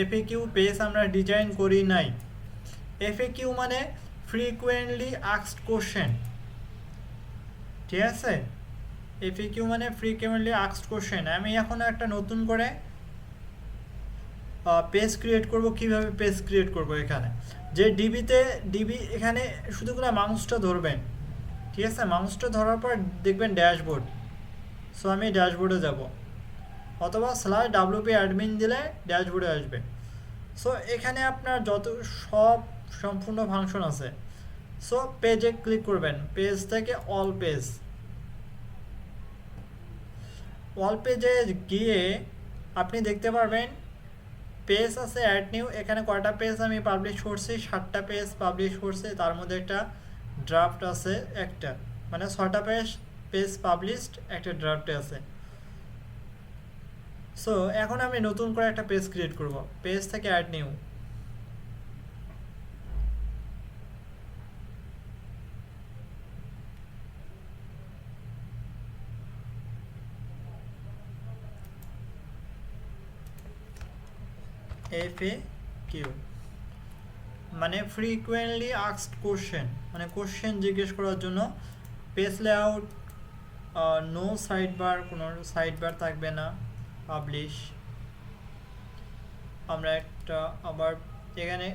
[SPEAKER 1] এফএকিউ পেজ আমরা ডিজাইন করি নাই। এফএকিউ মানে ফ্রিকুয়েন্টলি আস্কড কোশ্চেন, ঠিক আছে? এফএকিউ মানে ফ্রিকুয়েন্টলি আস্কড কোশ্চেন। আমি এখন একটা নতুন করে পেজ ক্রিয়েট করব। কিভাবে পেজ ক্রিয়েট করব? এখানে যে ডিবি এখানে শুধু করে মাউসটা ধরবেন, ঠিক আছে? মাউসটা ধরার পর দেখবেন ড্যাশবোর্ড। সো আমি ড্যাশবোর্ডে যাব, অথবা /wp অ্যাডমিন দিলে ড্যাশবোর্ডে আসবে। সো এখানে আপনার যত সম্পূর্ণ ফাংশন আছে। সো পেজে ক্লিক করবেন, পেজ থেকে অল পেজে গিয়ে আপনি দেখতে পারবেন পেজ আছে অ্যাড নিউ। এখানে কয়টা পেজ আমি পাবলিশ করছি? 7টা পেজ পাবলিশ করছি। তার মধ্যে একটা ড্রাফট আছে একটা, মানে 6টা পেজ পাবলিশড, একটা ড্রাফটে আছে। সো এখন আমি নতুন করে একটা পেজ ক্রিয়েট করব। পেজ থেকে অ্যাড নিউ, FAQ মানে ফ্রিকুয়েন্টলি আস্কড কোশ্চেন, মানে কোশ্চেন জিজ্ঞেস করার জন্য। Page layout, no side bar, কোনো সাইড বার থাকবে না। পাবলিশ, আমরা একটা আবার এখানে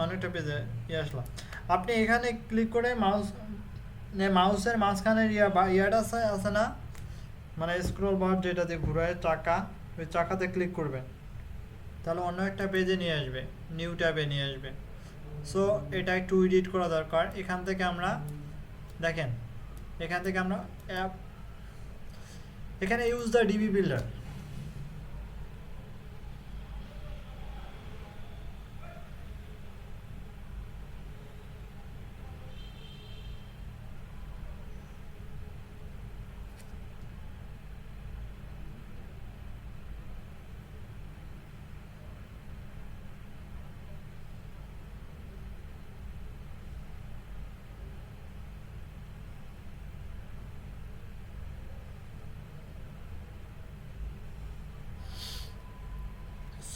[SPEAKER 1] অনেকটা পেজে আসলাম। আপনি এখানে ক্লিক করে মাউসের মাঝখানের ইয়াটা আছে না, মানে স্ক্রল বার যেটাতে ঘুরায় চাকা, ওই চাকাতে ক্লিক করবেন, তাহলে অন্য একটা পেজে নিয়ে আসবে, নিউ ট্যাবে নিয়ে আসবে। সো এটা একটু এডিট করা দরকার। এখান থেকে আমরা দেখেন, এখান থেকে আমরা এখানে use the Divi builder,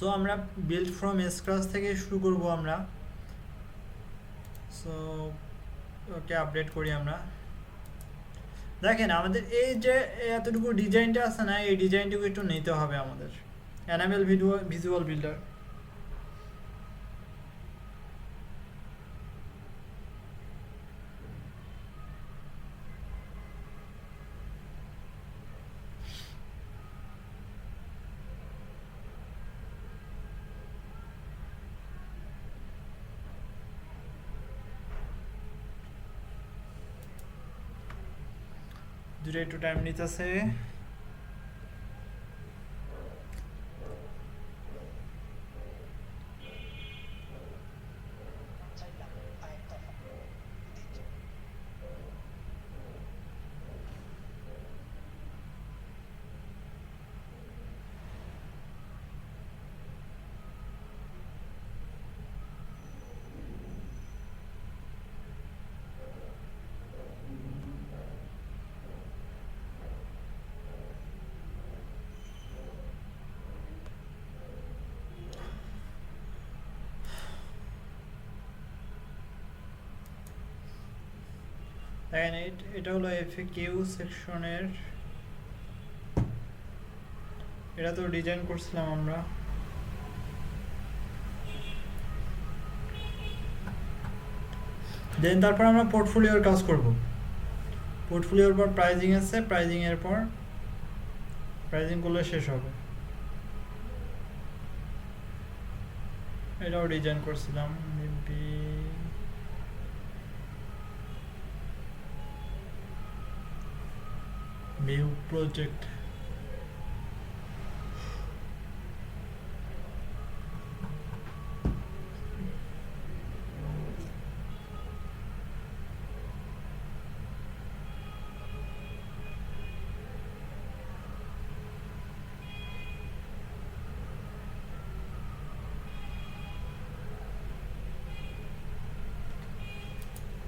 [SPEAKER 1] so আমরা বিল্ড ফ্রম স্ক্র্যাচ থেকে শুরু করব আমরা। সো ওকে আপডেট করি আমরা। দেখেন আমাদের এই যে এতটুকু ডিজাইনটা আছে না, এই ডিজাইনটুকু একটু নিতে হবে আমাদের। এনামেল ভিজুয়াল বিল্ডার, দুটো একটু টাইম নিতেছে। দেখেন এটা হলো এফএকিউ সেকশনের, এটা তো ডিজাইন করছিলাম আমরা। দেন তারপর আমরা পোর্টফোলিওর কাজ করব। পোর্টফোলিওর পর প্রাইজিং আছে, প্রাইজিং এর পর প্রাইজিং করলে শেষ হবে। এটাও ডিজাইন করছিলাম। ভিউ প্রজেক্ট,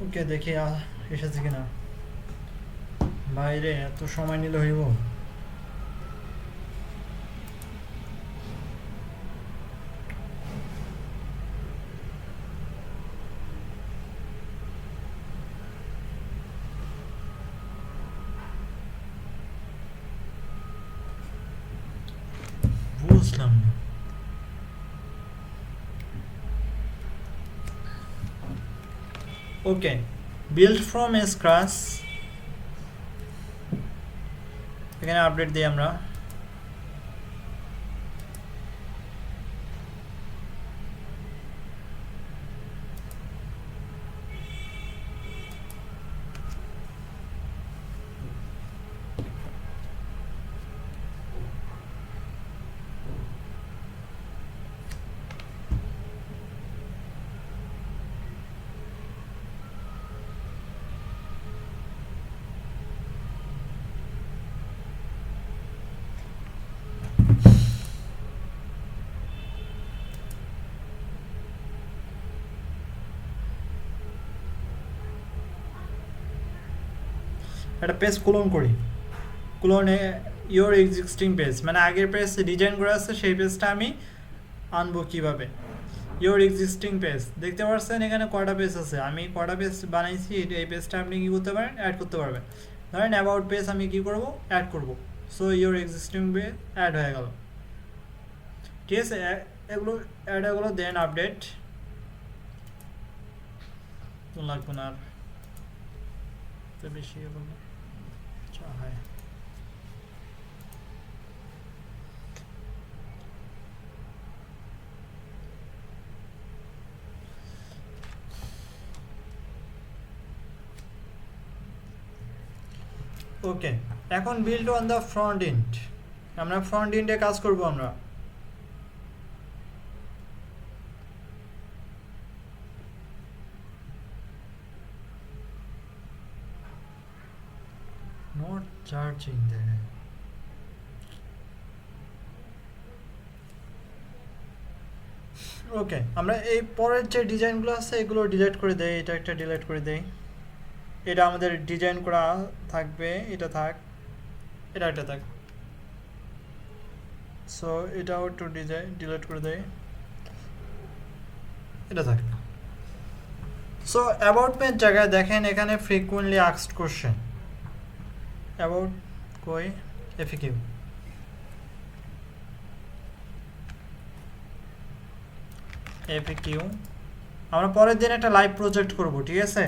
[SPEAKER 1] ওকে দেখি এসেছে কিনা। বাইরে এত সময় নিলে হইব? বুঝলাম না। ওকে, বিল্ড ফ্রম স্ক্র্যাচ, এখানে আপডেট দিই আমরা। একটা পেজ ক্লোন করি। ক্লোনে ইওর এক্সিস্টিং পেজ, মানে আগের পেজ ডিজাইন করা আছে সেই পেজটা আমি আনবো কিভাবে। ইওর এক্সিস্টিং পেজ দেখতে পাচ্ছেন এখানে কয়টা পেজ আছে, আমি কয়টা পেজ বানাইছি এই পেজটা আপনি কি করতে পারেন, অ্যাড করতে পারবেন। ধরেন অ্যাবাউট পেজ আমি কি করব, অ্যাড করব। So your existing page add হয়ে গেল। ঠিক আছে, এগুলো অ্যাড হয়ে গেলো। দেন আপডেট তো লাগবে না আর, তো বেশি বলবো। আচ্ছা হ্যাঁ, ওকে। এখন build on the front end, আমরা ফ্রন্ট এন্ডে কাজ করব। আমরা নট চার্জিং দেয়। ওকে, আমরা এই পরের যে ডিজাইনগুলো আছে এগুলো ডিলিট করে দেই। এটা একটা ডিলিট করে দেই, এটা আমাদের ডিজাইন করা থাকবে, এটা থাক, এটা একটা থাক। সো এটাও একটু ডিজাইন ডিলিট করে দেই, এটা থাক। সো অ্যাবাউট পেজ জায়গায় দেখেন এখানে ফ্রিকুয়েন্টলি আস্কড কোশ্চেন, অ্যাবাউট কই এফএকিউ, এফএকিউ। আমরা পরের দিন একটা লাইভ প্রজেক্ট করব, ঠিক আছে।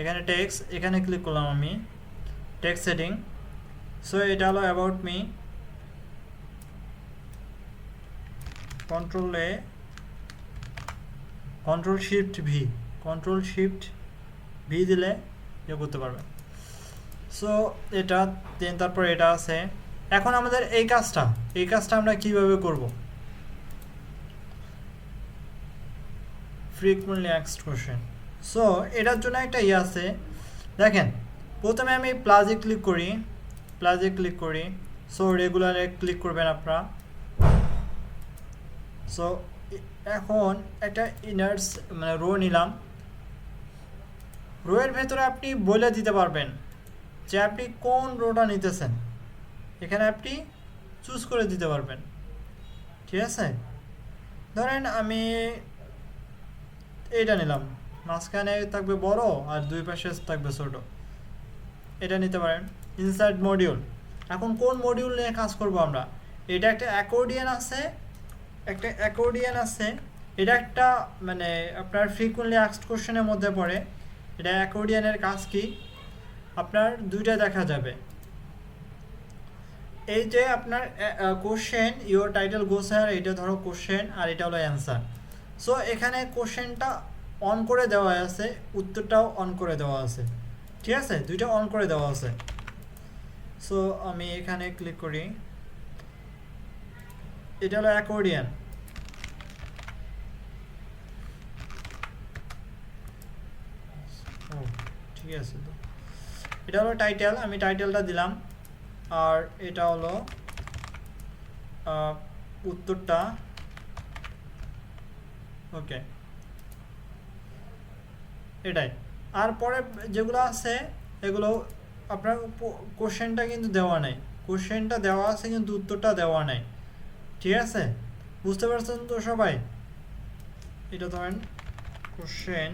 [SPEAKER 1] এখানে টেক্সট, এখানে ক্লিক করলাম আমি, টেক্সট সেটিং। সো এটা হলো about me, control A, control shift V, control shift V দিলে ইয়ে করতে পারবে। সো এটা দেন তারপর এটা আছে। এখন আমাদের এই কাজটা আমরা কিভাবে করব, ফ্রিকুয়েন্টলি আস্কড কোশ্চেন। সো এটার জন্য একটা ইয়ে আছে, দেখেন প্রথমে আমি প্লাজে ক্লিক করি, সো রেগুলারে ক্লিক করবেন আপনারা। সো এখন একটা ইনার্স মানে রো নিলাম, রোয়ের ভেতরে আপনি বলে দিতে পারবেন যে আপনি কোন রোটা নিতেছেন, এখানে আপনি চুজ করে দিতে পারবেন, ঠিক আছে। ধরেন আমি এইটা নিলাম, মাঝখানে থাকবে বড় আর দুই পাশে থাকবে ছোট, এটা নিতে পারেন। ইনসার্ট মডিউল, এখন কোন মডিউল নিয়ে কাজ করব আমরা, এটা একটা অ্যাকর্ডিয়ান আছে, এটা একটা মানে আপনার ফ্রিকুয়েন্টলি আস্কড কোশ্চেনের মধ্যে পড়ে। এটা অ্যাকর্ডিয়ানের কাজ কি আপনার দুইটা দেখা যাবে, এই যে আপনার question your title goes here, এটা ধরো কোশ্চেন আর এটা হলো অ্যান্সার। সো এখানে কোশ্চেনটা অন করে দেওয়া আছে, উত্তরটাও অন করে দেওয়া আছে, ঠিক আছে, দুইটা অন করে দেওয়া আছে। সো আমি এখানে ক্লিক করি, এটা হলো অ্যাকর্ডিয়ান। ঠিক আছে। তো এটা হলো টাইটেল, আমি টাইটেলটা দিলাম। আর এটা হলো উত্তরটা। ওকে, এটাই। আর পরে যেগুলো আছে এগুলো আপনার কোশ্চেনটা কিন্তু দেওয়া নেই, কোশ্চেনটা দেওয়া আছে কিন্তু উত্তরটা দেওয়া নেই। ঠিক আছে, বুঝতে পারছেন তো সবাই? এটা ধরেন কোশ্চেন,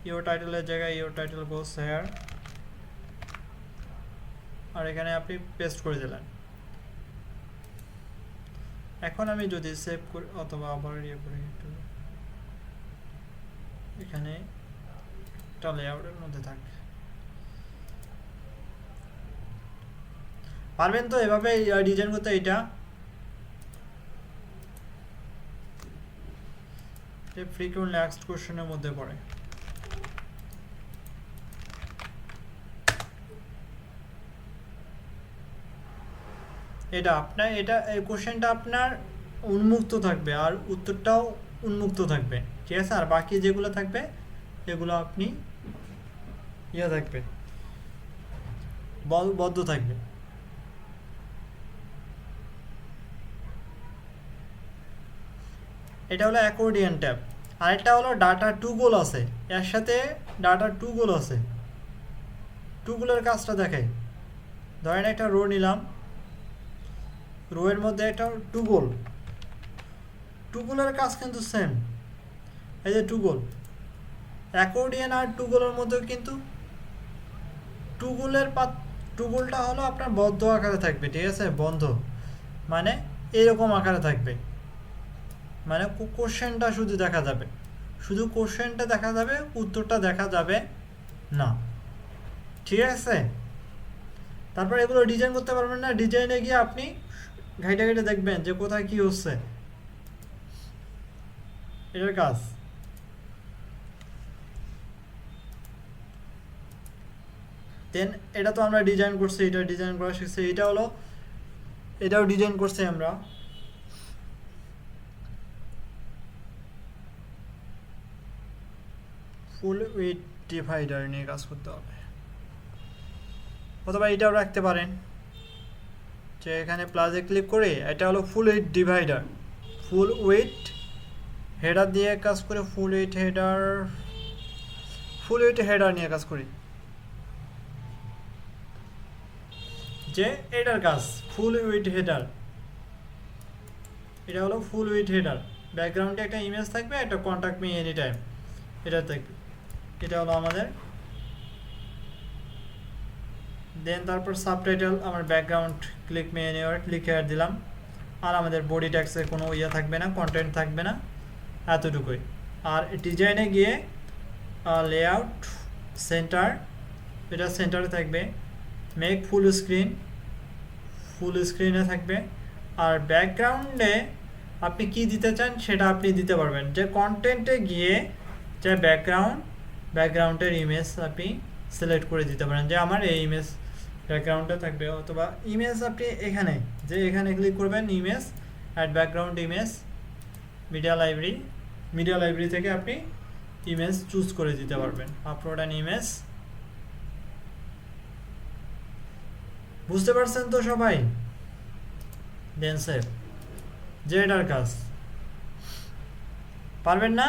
[SPEAKER 1] ইওর টাইটেলের জায়গায় ইওর টাইটেল গোস হেয়ার, আর এখানে আপনি পেস্ট করে দিলেন। এখন আমি যদি সেভ করি অথবা আবার ইয়ে করি, একটু এখানে একটা লেআউটের মধ্যে থাকে, পারবেন তো এভাবে ডিজাইন করতে? এটা ফ্রিকুয়েন্টলি আস্কড কোশ্চেনের মধ্যে পড়ে। এটা আপনার, এটা এই কোশ্চেনটা আপনার উন্মুক্ত থাকবে আর উত্তরটাও উন্মুক্ত থাকবে। ঠিক আছে, আর বাকি যেগুলো থাকবে এগুলো আপনি ইয়ে থাকবে, বদ্ধ থাকবে। এটা হলো অ্যাকর্ডিয়ান ট্যাব। আরেকটা হলো ডাটা টু গোল আছে, এর সাথে ডাটা টু গোল আছে। টু গোলের কাজটা দেখাই। ধরেন একটা রো নিলাম, রো এর মধ্যে একটা টু গোল, টু গোলের কাজ কিন্তু সেম। এই যে টু গোল, অ্যাকর্ডিয়ান আর টু গোলের মধ্যে কিন্তু টু গোলটা হলো আপনার বদ্ধ আকারে থাকবে। ঠিক আছে, বন্ধ মানে এরকম আকারে থাকবে, মানে কোশ্চেনটা শুধু দেখা যাবে, শুধু কোশ্চেনটা দেখা যাবে, উত্তরটা দেখা যাবে না। ঠিক আছে, তারপর এগুলো ডিজাইন করতে পারবেন না, ডিজাইনে গিয়ে আপনি ঘাইটে ঘাইটে দেখবেন যে কোথায় কি হচ্ছে, এটার কাজ। দেন এটা তো আমরা ডিজাইন করছি, এটা ডিজাইন করা শিখছি। এটা হলো, এটাও ডিজাইন করছি আমরা। ফুল উইথ ডিভাইডার নিয়ে কাজ করতে হবে, অথবা এটাও রাখতে পারেন যে এখানে প্লাসে ক্লিক করে এটা হলো full width divider, full width header দিয়ে কাজ করে, ফুল উইথ হেডার নিয়ে কাজ করি, যে এটার কাজ ফুল উইথ হেডার। এটা হলো ফুল উইথ হেডার, ব্যাকগ্রাউন্ডে একটা ইমেজ থাকবে, একটা কন্ট্যাক্ট মি এনি টাইম এটা থাকবে। এটা হলো আমাদের। দেন তারপর সাবটাইটেল, আমার background click me anywhere, click here দিলাম। আর আমাদের বডি ট্যাক্সে কোনো ইয়ে থাকবে না, কন্টেন্ট থাকবে না, এতটুকুই। আর ডিজাইনে গিয়ে লেআউট সেন্টার, এটা সেন্টারে থাকবে। মেক ফুল স্ক্রিনে থাকবে। আর ব্যাকগ্রাউন্ডে আপনি কি দিতে চান সেটা আপনি দিতে পারবেন, যে কন্টেন্টে গিয়ে যে ব্যাকগ্রাউন্ডের ইমেজ আপনি সিলেক্ট করে দিতে পারেন, যে আমার এই ইমেজ ব্যাকগ্রাউন্ডে থাকবে। অথবা ইমেজ আপনি এখানে, যে এখানে ক্লিক করবেন, image add background image, media library থেকে আপনি ইমেজ চুজ করে দিতে পারবেন, আপলোড অ্যান ইমেজ। বুঝতে পারছেন তো সবাই? দেন সেভ, যে এটার কাজ। পারবেন না?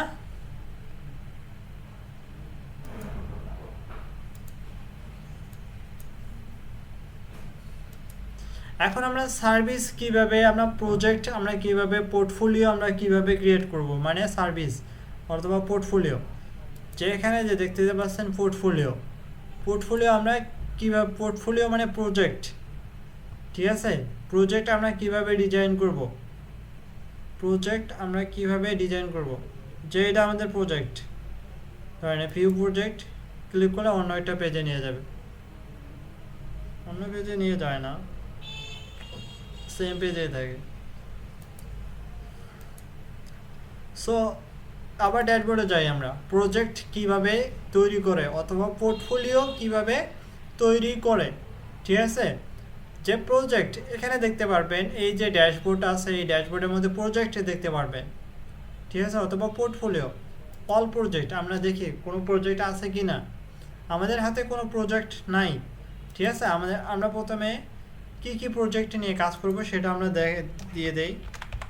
[SPEAKER 1] এখন আমরা সার্ভিস কিভাবে, আমরা প্রজেক্ট আমরা কিভাবে, পোর্টফোলিও আমরা কিভাবে ক্রিয়েট করব, মানে সার্ভিস অথবা পোর্টফোলিও। যে এখানে যে দেখতে পাচ্ছেন পোর্টফোলিও আমরা কিভাবে, পোর্টফোলিও মানে প্রজেক্ট। ঠিক আছে, প্রজেক্ট আমরা কিভাবে ডিজাইন করব, যে এটা আমাদের প্রজেক্ট, ধরেন ভিউ প্রজেক্ট ক্লিক করলে অন্য একটা পেজে নিয়ে যাবে, অন্য পেজে নিয়ে যায় না, সেম পেজেই থাকে। সো আবার ড্যাশবোর্ডে যাই, আমরা প্রজেক্ট কিভাবে তৈরি করে অথবা পোর্টফোলিও কিভাবে তৈরি করে। ঠিক আছে, যে প্রজেক্ট এখানে দেখতে পারবেন, এই যে ড্যাশবোর্ড আছে, এই ড্যাশবোর্ডের মধ্যে প্রজেক্ট দেখতে পারবেন। ঠিক আছে, অথবা পোর্টফোলিও, অল প্রজেক্ট আমরা দেখি কোনো প্রজেক্ট আছে কি না। আমাদের হাতে কোনো প্রজেক্ট নাই, ঠিক আছে। আমরা প্রথমে কি কি প্রজেক্ট নিয়ে কাজ করব সেটা আমরা দিয়ে দেই।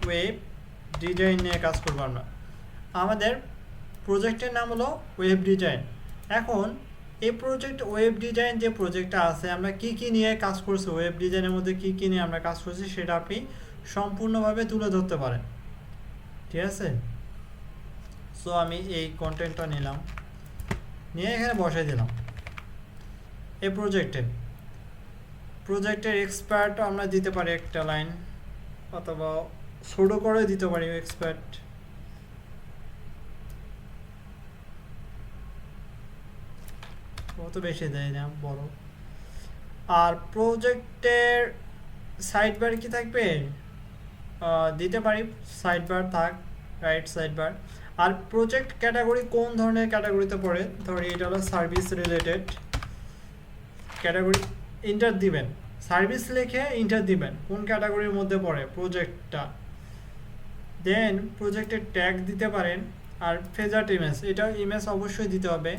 [SPEAKER 1] ওয়েব ডিজাইন নিয়ে কাজ করব আমরা। আমাদের প্রজেক্টের নাম হলো ওয়েব ডিজাইন। এখন এই প্রজেক্ট ওয়েব ডিজাইন যে প্রজেক্টটা আছে, আমরা কি কি নিয়ে কাজ করছি, ওয়েব ডিজাইনের মধ্যে কি কি নিয়ে আমরা কাজ করছি সেটা আপনি সম্পূর্ণভাবে তুলে ধরতে পারেন, ঠিক আছে। সো আমি এই কন্টেন্টটা নিলাম, নিয়ে এখানে বসাই দিলাম। এই প্রজেক্টের এক্সপার্ট আমরা দিতে পারি একটা লাইন, অথবা ছোটো করে দিতে পারি এক্সপার্ট। অত বেশি দেয় না, বড়। আর প্রজেক্টের সাইড বার কি থাকবে, দিতে পারি সাইড বার থাক, রাইট সাইড বার। আর প্রজেক্ট ক্যাটাগরি কোন ধরনের ক্যাটাগরিতে পড়ে, ধরি এটা হলো সার্ভিস রিলেটেড ক্যাটাগরি, ইন্টার দিবেন, সার্ভিস লিখে ইন্টার দিবেন কোন ক্যাটাগরির মধ্যে পড়ে প্রজেক্টটা। দেন প্রজেক্টের ট্যাগ দিতে পারেন। আর ফেজার্ট ইমেজ, এটা ইমেজ অবশ্যই দিতে হবে।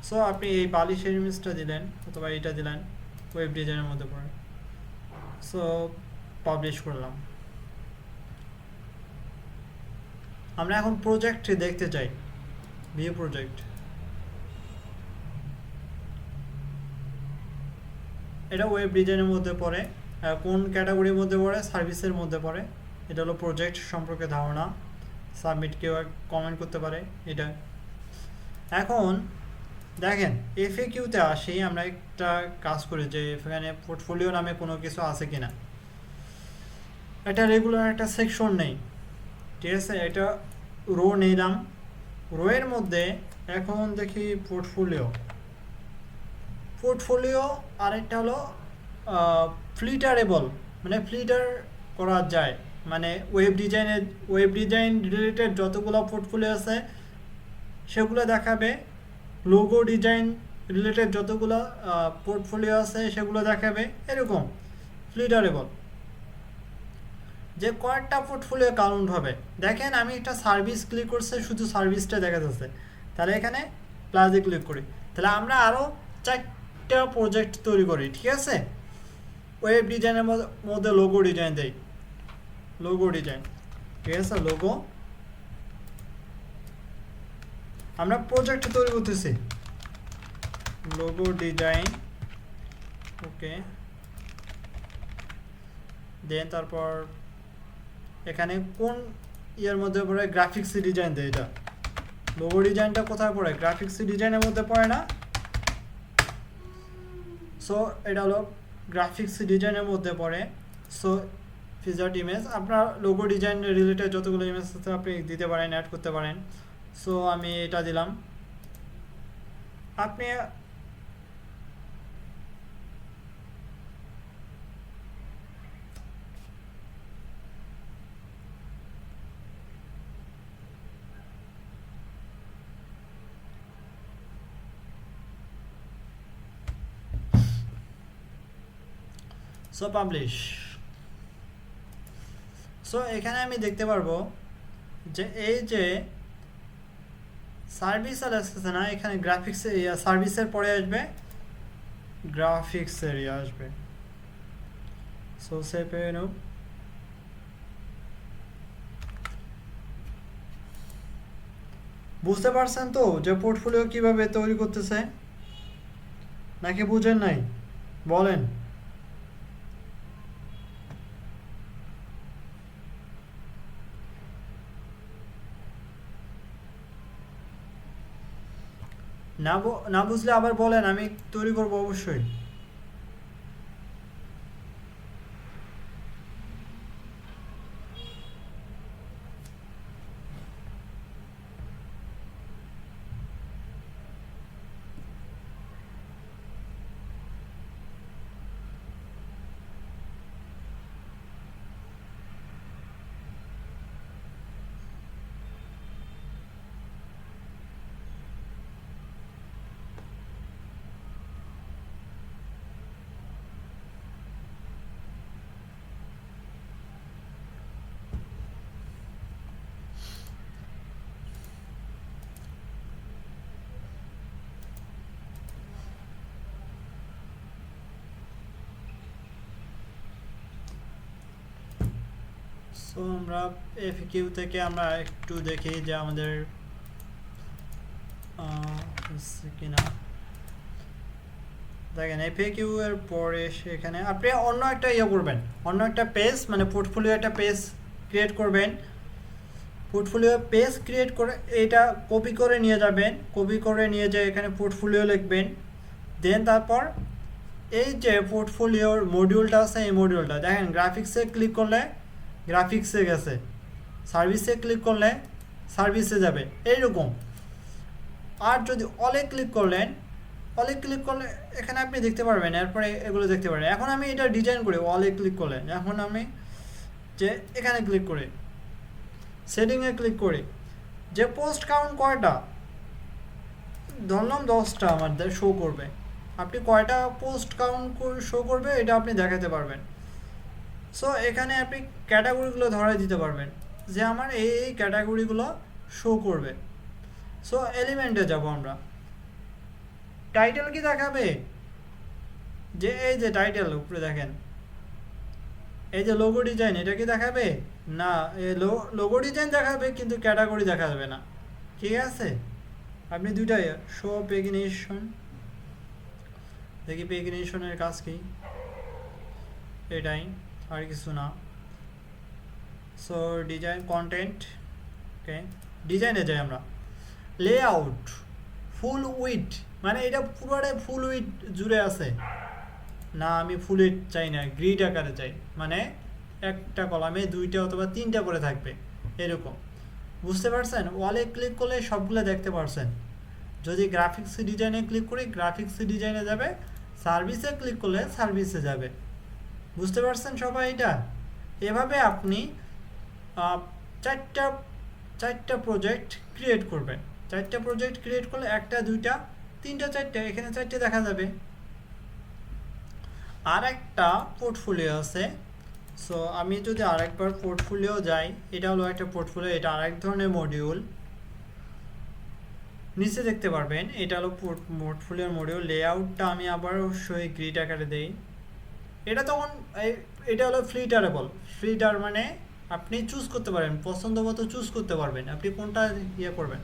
[SPEAKER 1] সো আপনি এই বালিশের ইমেজটা দিলেন অথবা এটা দিলেন, ওয়েব ডিজাইনের মধ্যে পড়ে। সো পাবলিশ করলাম। আমরা এখন প্রজেক্ট দেখতে চাই, ভিউ প্রজেক্ট। এটা ওয়েব ডিজাইনের মধ্যে পড়ে। কোন ক্যাটাগরির মধ্যে পড়ে, সার্ভিসের মধ্যে পড়ে। এটা হলো প্রজেক্ট সম্পর্কে ধারণা। সাবমিট কেউ কমেন্ট করতে পারে এটা। এখন দেখেন এফএকিউতে আসি, আমরা একটা কাজ করি যে এখানে পোর্টফোলিও নামে কোনো কিছু আছে কিনা। এটা রেগুলার একটা সেকশন নেই, ঠিক আছে। এটা রো নিলাম, রো এর মধ্যে এখন দেখি পোর্টফোলিও। আরেকটা হলো ফ্লিটারেবল, মানে ফ্লিটার করা যায়, মানে ওয়েব ডিজাইন রিলেটেড যতগুলো পোর্টফোলিও আছে সেগুলো দেখাবে। লোগো ডিজাইন রিলেটেড যতগুলো পোর্টফোলিও আছে সেগুলো দেখাবে। এরকম ফ্লিটারেবল যে কয়েকটা পোর্টফোলিও কাউন্ট হবে। দেখেন আমি একটা সার্ভিস ক্লিক করছি, শুধু সার্ভিসটা দেখা যাচ্ছে। তাহলে এখানে প্লাসে ক্লিক করি, তাহলে আমরা আরও 4টা প্রজেক্ট তৈরি করি, ঠিক আছে। ওয়েব ডিজাইনের মধ্যে লোগো ডিজাইন দেই, লোগো ডিজাইন, ঠিক আছে। লোগো আমরা প্রজেক্ট তৈরি করতেছি, লোগো ডিজাইন, ওকে। দেন তারপর এখানে কোন ইয়ের মধ্যে পড়ে, গ্রাফিক্স ডিজাইন দেয়। এটা লোগো ডিজাইনটা কোথায় পড়ে, গ্রাফিক্স ডিজাইনের মধ্যে পড়ে না। সো এটা হলো গ্রাফিক্স ডিজাইনের মধ্যে পড়ে। সো ফিজার্ট ইমেজ, আপনার লোগো ডিজাইন রিলেটেড যতগুলো ইমেজ আছে আপনি দিতে পারেন, অ্যাড করতে পারেন। সো আমি এটা দিলাম। আপনি সো পাবলিশ। সো এখানে আমি দেখতে পারবো যে এই যে সার্ভিস আর আসছে না, এখানে গ্রাফিক্স সার্ভিসের পরে আসবে গ্রাফিক্স এরিয়া আসবে। সো সেভ এনো, বুঝতে পারছেন তো যে পোর্টফোলিও কিভাবে তৈরি করতেছে, নাকি বুঝেন নাই বলেন। না বুঝলে আবার বলেন, আমি তৈরি করবো অবশ্যই। সো আমরা এফকিউ থেকে আমরা একটু দেখি যে আমাদের কিনা দেখেন এফকিউ এর পরে সেখানে আপনি অন্য একটা ইয়ে করবেন, অন্য একটা পেজ মানে পোর্টফোলিও একটা পেজ ক্রিয়েট করবেন। পোর্টফোলিও পেজ ক্রিয়েট করে এটা কপি করে নিয়ে যাবেন, কপি করে নিয়ে যেয়ে এখানে পোর্টফোলিও লিখবেন। দেন তারপর এই যে পোর্টফোলিওর মডিউলটা আছে এই মডিউলটা দেখেন গ্রাফিক্সে ক্লিক করলে গ্রাফিক্সে গেছে, সার্ভিসে ক্লিক করলে সার্ভিসে যাবে এইরকম। আর যদি অলে ক্লিক করলেন, অলে ক্লিক করলে এখানে আপনি দেখতে পারবেন, এরপরে এগুলো দেখতে পারবেন। এখন আমি এটা ডিজাইন করি অলে ক্লিক করলে, এখন আমি যে এখানে ক্লিক করি সেটিংয়ে ক্লিক করি যে পোস্ট কাউন্ট কয়টা ধরলাম 10টা আমাদের শো করবে। আপনি কয়টা পোস্ট কাউন্ট শো করবে এটা আপনি দেখাতে পারবেন। সো এখানে আপনি ক্যাটাগরিগুলো ধরে দিতে পারবেন যে আমার এই এই ক্যাটাগরিগুলো শো করবে। সো এলিমেন্টে যাব আমরা, টাইটেল কি দেখাবে যে এই যে টাইটেল উপরে দেখেন এই যে লোগো ডিজাইন এটা কি দেখাবে না, লোগো ডিজাইন দেখাবে কিন্তু ক্যাটাগরি দেখাবে না। ঠিক আছে, আপনি দুইটাই শো পেগিনেশন, দেখি পেগিনেশনের কাজ কি, এটাই আর কিছু না। সো ডিজাইন কন্টেন্ট, ওকে ডিজাইনে যাই আমরা। লেআউট ফুল উইথ মানে এটা পুরোটাই ফুল উইথ জুড়ে আছে না, আমি ফুল উইথ চাই না, গ্রিড আকারে চাই, মানে একটা কলামে 2টা অথবা 3টা করে থাকবে এরকম। বুঝতে পারছেন? ওয়ালে ক্লিক করলে সবগুলো দেখতে পারছেন। যদি গ্রাফিক্স ডিজাইনে ক্লিক করি গ্রাফিক্স ডিজাইনে যাবে, সার্ভিসে ক্লিক করলে সার্ভিসে যাবে। বুঝতে পারছেন সবাই? এটা এভাবে আপনি চারটা প্রজেক্ট ক্রিয়েট করবেন। 4টা প্রজেক্ট ক্রিয়েট করলে 1টা 2টা 3টা 4টা এখানে 4টে দেখা যাবে। আর একটা পোর্টফোলিও আছে। সো আমি যদি আরেকবার পোর্টফোলিও যাই, এটা হলো একটা পোর্টফোলিও, এটা আরেক ধরনের মডিউল। নিচে দেখতে পারবেন এটা হলো পোর্টফোলিওর মডিউল। লেআউটটা আমি আবার অবশ্যই গ্রিড আকারে দেই। এটা তখন এটা হলো ফ্লিটারেবল। ফ্লিটার মানে আপনি চুজ করতে পারেন, পছন্দ মতো চুজ করতে পারবেন আপনি কোনটা ইয়ে করবেন।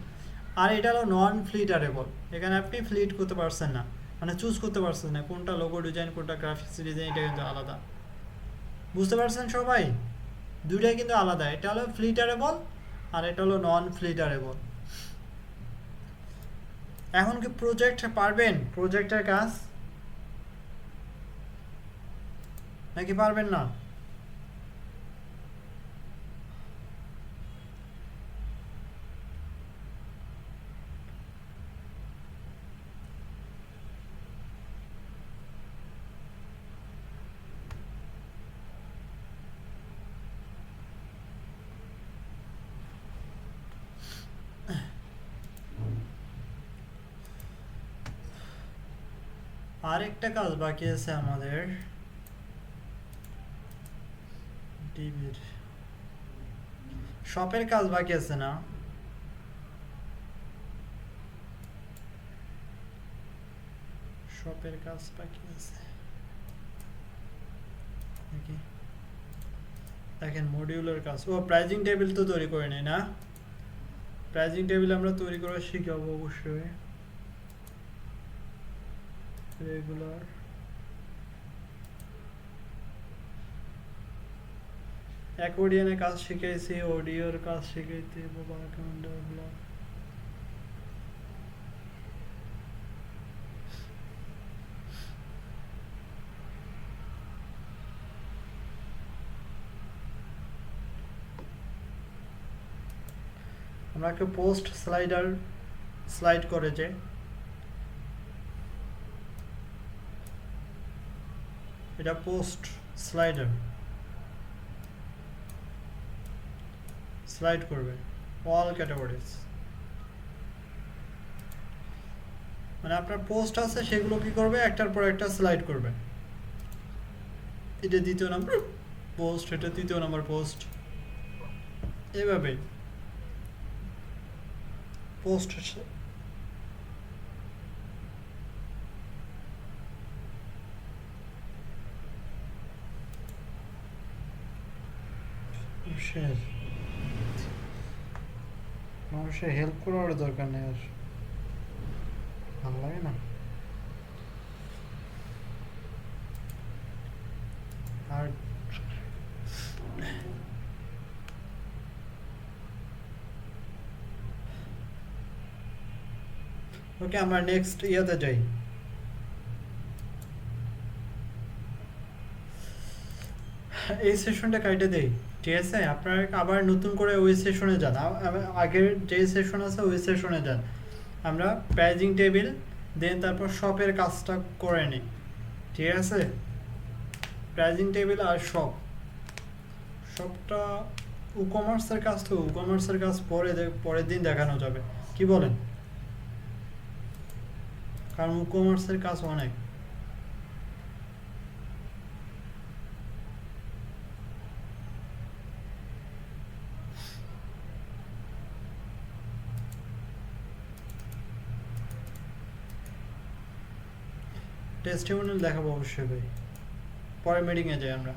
[SPEAKER 1] আর এটা হলো নন ফ্লিটারেবল, এখানে আপনি ফ্লিট করতে পারছেন না, মানে চুজ করতে পারছেন না কোনটা লোগো ডিজাইন কোনটা গ্রাফিক্স ডিজাইন, এটা কিন্তু আলাদা। বুঝতে পারছেন সবাই? দুইটাই কিন্তু আলাদা, এটা হলো ফ্লিটারেবল আর এটা হলো নন ফ্লিটারেবল। এখন কি প্রজেক্ট পারবেন, প্রজেক্টের কাজ নাকি পারবেন না? আরেকটা কাজ বাকি আছে আমাদের, টিভির শপের কাজ বাকি আছে না? শপের কাজ বাকি আছে নাকি? দেখেন মডিউলের কাজ, ও প্রাইজিং টেবিল তো তৈরি করে নেই না, প্রাইজিং টেবিল আমরা তৈরি করা শিখাবো অবশ্যই। রেগুলার অ্যাকর্ডিয়নের কাজ শিখাইছি, অডিওর কাজ শিখাইতে বাবা কেমন ডেভেলপ। আমরা একটা পোস্ট স্লাইড করে যে এটা পোস্ট স্লাইড করবে অল ক্যাটাগরিজ, মানে আপনার পোস্ট আছে সেগুলো কি করবে একটার পর একটা স্লাইড করবে। এটা 2য় নম্বর পোস্ট, এটা 3য় নম্বর পোস্ট, এইভাবে পোস্ট মানুষের হেল্প করার দরকার নেই আর ভালো লাগে না আর ওকে আমরা নেক্সট ইয়াতে যাই এই সেশনটা কাটে দেই ঠিক আছে আপনারা আবার নতুন করে ওই সেশনে যান আগের যে সেশন আছে ওই সেশনে যান আমরা প্রাইজিং টেবিল দেন তারপর শপের কাজটা করে নিই ঠিক আছে প্রাইজিং টেবিল আর শপটা ই-কমার্সের কাজ তো ই-কমার্সের কাজ পরের দিন দেখানো যাবে কি বলেন কারণ ই-কমার্সের কাজ অনেক টেস্টিমোনিয়াল দেখাবো অবশ্যই ভাই পরে মিটিংয়ে যাই আমরা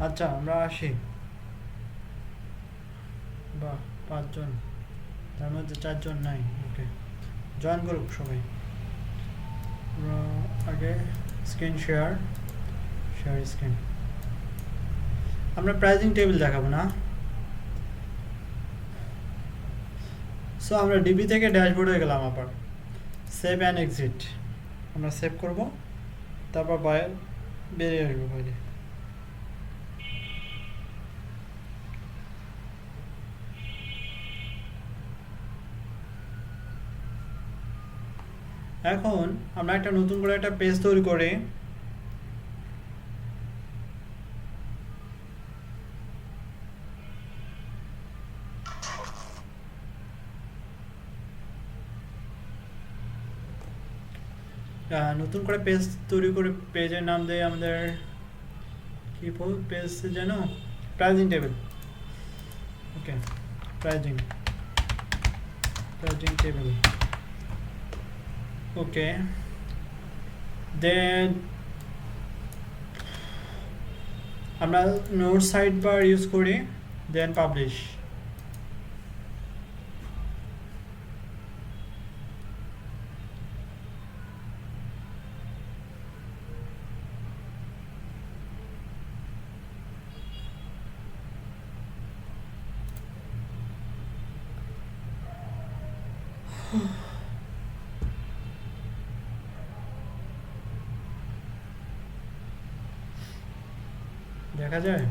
[SPEAKER 1] আচ্ছা আমরা আসি বাহ 5 জন তার মধ্যে 4 জন নাই ওকে জয়েন করুক সবাই আমরা আগে স্ক্রিন শেয়ার স্ক্রিন আমরা প্রাইজিং টেবিল দেখাবো না সো আমরা ডিবি থেকে ড্যাশবোর্ডে গেলাম আবার সেভ অ্যান্ড এক্সিট আমরা সেভ করব তারপর বেরিয়ে আসবো বাইরে এখন আমরা একটা নতুন করে একটা পেজ তৈরি করি নতুন করে পেজ তৈরি করে পেজের নাম দেই আমাদের কি পেজ যেন প্রাইজিং টেবিল ওকে pricing pricing table. Okay, then আমরা নোট সাইড বার ইউজ করি, দেন পাবলিশ। দেখা যায়?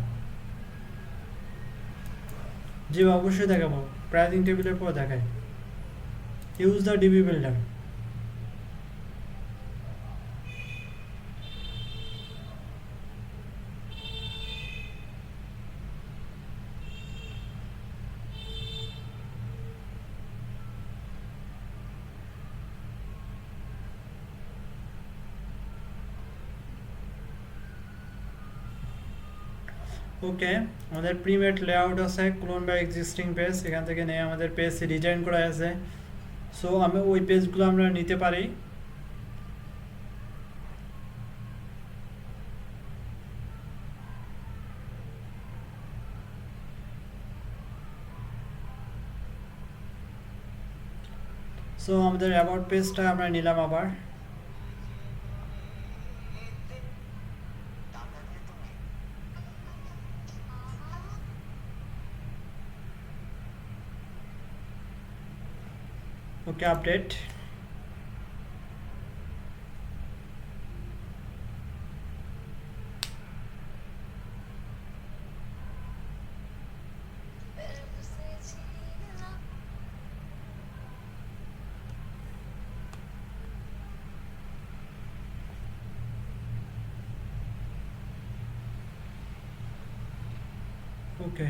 [SPEAKER 1] জি অবশ্যই দেখাবো, প্রাইসিং টেবিলের পর দেখায়। Use the Divi builder. Okay, আমাদের প্রিমেড লেআউট আছে, ক্লোন বাই এক্সিস্টিং পেজ, এখান থেকে নিয়ে আমাদের পেজ ডিজাইন করা আছে। সো আমি ওই পেজগুলো আমরা নিতে পারি। সো আমাদের অ্যাবাউট পেজটা আমরা নিলাম আবার। ওকে, আপডেট। ওকে,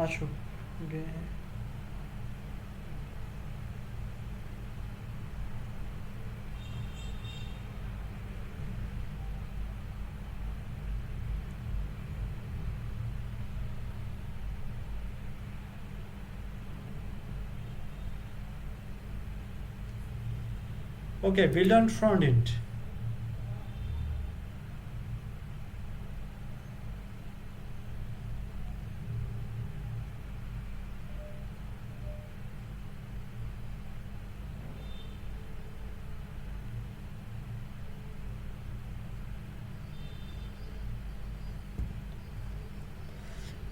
[SPEAKER 1] আসুক। ওকে, okay, build on front end.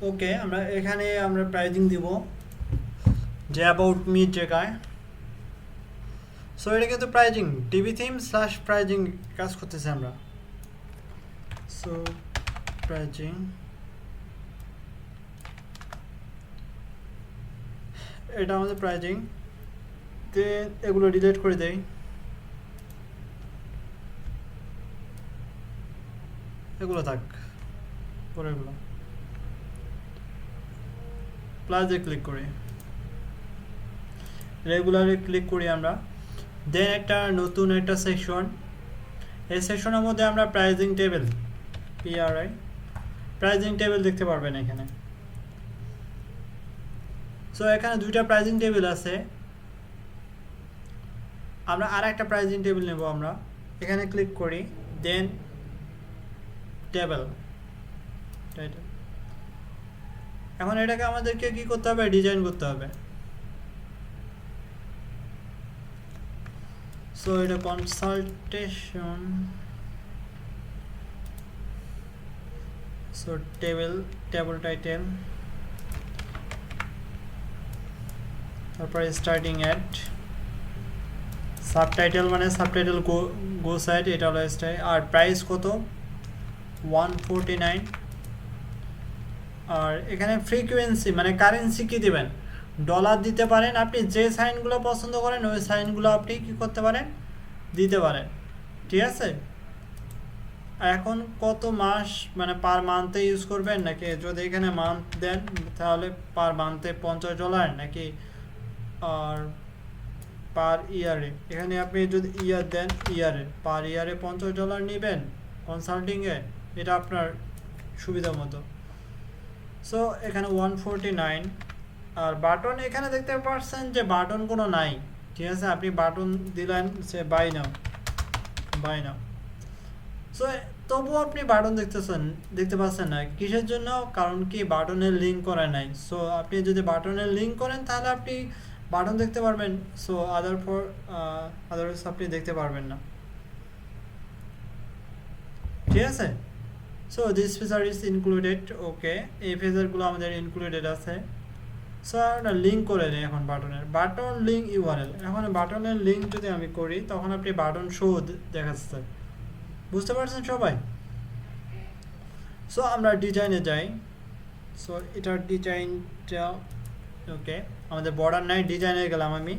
[SPEAKER 1] ওকে, আমরা এখানে আমরা প্রাইজিং দিব যে অ্যাবাউট মি জায়গায়। সো এটা কিন্তু pricing TV theme slash pricing কাজ করতেছে আমরা। সো প্রাইজিং, এটা আমাদের প্রাইজিং, তে এগুলো ডিলিট করে দেই। এগুলো থাক, পরেগুলো প্লাসে ক্লিক করি, রেগুলারে ক্লিক করি আমরা। দেন একটা নতুন একটা সেকশন, এই সেকশনের মধ্যে আমরা pricing table, PRI pricing table দেখতে পারবেন এখানে। সো এখানে দুইটা প্রাইজিং টেবিল আছে, আমরা আর একটা প্রাইজিং টেবিল নেব। আমরা এখানে ক্লিক করি, দেন টেবিল টাইটেল। এখন এটাকে আমাদেরকে কি করতে হবে, ডিজাইন করতে হবে। সো এটা কনসালটেশন, সো টেবিল টাইটেল, তারপরে স্টার্টিং অ্যাট, সাবটাইটেল মানে সাবটাইটেল গো সাইড, এটা হলো স্টাইল। আর প্রাইস কত, 149। আর এখানে ফ্রিকোয়েন্সি মানে কারেন্সি কি দিবেন, ডলার দিতে পারেন। আপনি যে সাইনগুলো পছন্দ করেন ওই সাইনগুলো আপনি কি করতে পারেন, দিতে পারেন। ঠিক আছে, এখন কত মাস মানে পার মান্থে ইউজ করবেন, নাকি যদি এখানে মান্থ দেন তাহলে পার মান্থে $50, নাকি আর পার ইয়ারে, এখানে আপনি যদি ইয়ার দেন ইয়ারে, পার ইয়ারে $50 নেবেন কনসাল্টিংয়ে, এটা আপনার সুবিধা মতো। সো এখানে 149 আর বাটন এখানে দেখতে পাচ্ছেন যে বাটন কোনো নাই, ঠিক আছে। আপনি বাটন দিলেন say buy now, buy now. So তবুও আপনি বাটন দেখতে পাচ্ছেন না, কিসের জন্য? কারণ কি বাটনের লিঙ্ক করা নাই। সো আপনি যদি বাটনের লিঙ্ক করেন তাহলে আপনি বাটন দেখতে পারবেন। সো আদারওয়াইজ আপনি দেখতে পারবেন না, ঠিক আছে। So this feature is included, okay. এই ফিচারগুলো আমাদের ইনক্লুডেড আছে। সো আমরা লিঙ্ক করে নিই এখন বাটন লিঙ্ক ইউআরএল। এখন বাটনের লিঙ্ক যদি আমি করি তখন আপনি বাটন শো দেখাচ্ছে, বুঝতে পারছেন সবাই? সো আমরা ডিজাইনে যাই। সো এটার ডিজাইনটা ওকে, আমাদের বর্ডার নাই, ডিজাইনে গেলাম আমি।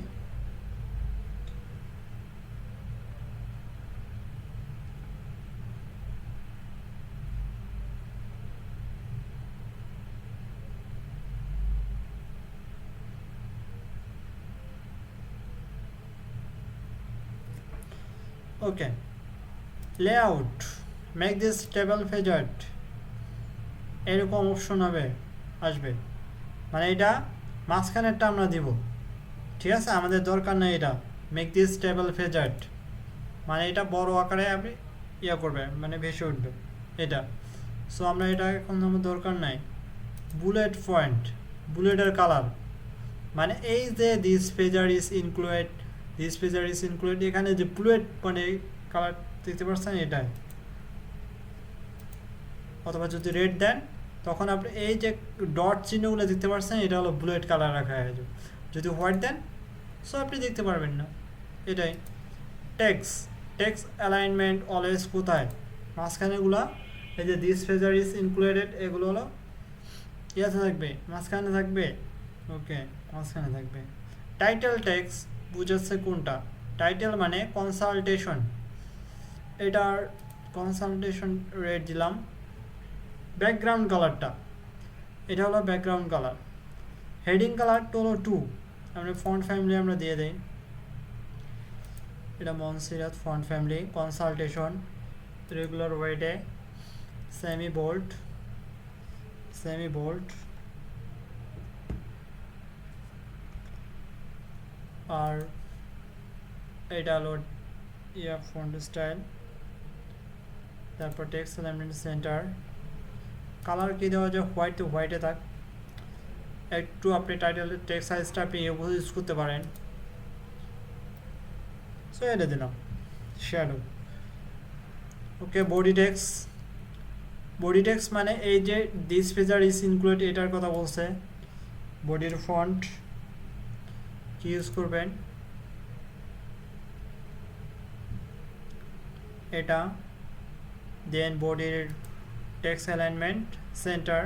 [SPEAKER 1] ওকে, লেআউট, মেক দিস টেবল ফেজার্ট, এরকম অপশন আসবে। মানে এটা মাঝখানেরটা আমরা দিব, ঠিক আছে। আমাদের দরকার নেই এটা মেক দিস টেবল ফেজার্ট, মানে এটা বড় আকারে আপনি করবে, মানে ভেসে উঠবে এটা। সো আমরা এটা এখন আমার দরকার নাই। বুলেট পয়েন্ট, বুলেটের কালার, মানে এই যে দিস ফেজার ইজ ইনক্লুডেড, এখানে যে বুলেট মানে কালার দেখতে পাচ্ছেন এটাই। অথবা যদি রেড দেন তখন আপনি এই যে ডট চিহ্নগুলো দেখতে পাচ্ছেন এটা হলো বুলেট কালার রাখা হয়ে যাবে। যদি হোয়াইট দেন সো আপনি দেখতে পারবেন না, এটাই। টেক্সট অ্যালাইনমেন্ট অলওয়েজ কোথায়? মাঝখানেগুলো, এই যে দিস ফেজার ইজ ইনক্লুডেড এগুলো হলো ইয়াতে থাকবে, মাঝখানে থাকবে, ওকে, মাঝখানে থাকবে। টাইটেল টেক্সট বুঝাচ্ছে কোনটা? টাইটেল মানে কনসালটেশন, এটার কনসালটেশন রেট দিলাম। ব্যাকগ্রাউন্ড কালারটা, এটা হলো ব্যাকগ্রাউন্ড কালার। হেডিং কালার হলো 2, আমরা ফন্ট ফ্যামিলি আমরা দিয়ে দেই, এটা Montserrat font family. Consultation regular ওয়েটে সেমি বোল্ড, আর এটা হলো ফন্ট স্টাইল। তারপর টেক্সট অ্যালাইনমেন্ট সেন্টার, কালার কি দেওয়া যায়? হোয়াইট টু হোয়াইটে থাক। একটু আপনি টাইটেলের টেক্সট সাইজটা আপনি ইউজ করতে পারেন। সো এটা দিলাম শ্যাডো, ওকে। বডি টেক্সট মানে এই যে দিস ফিচার ইজ ইনক্লুড এটার কথা বলছে। বডির ফন্ট কি ইউজ করবেন? এটা। দেন বডির text alignment center,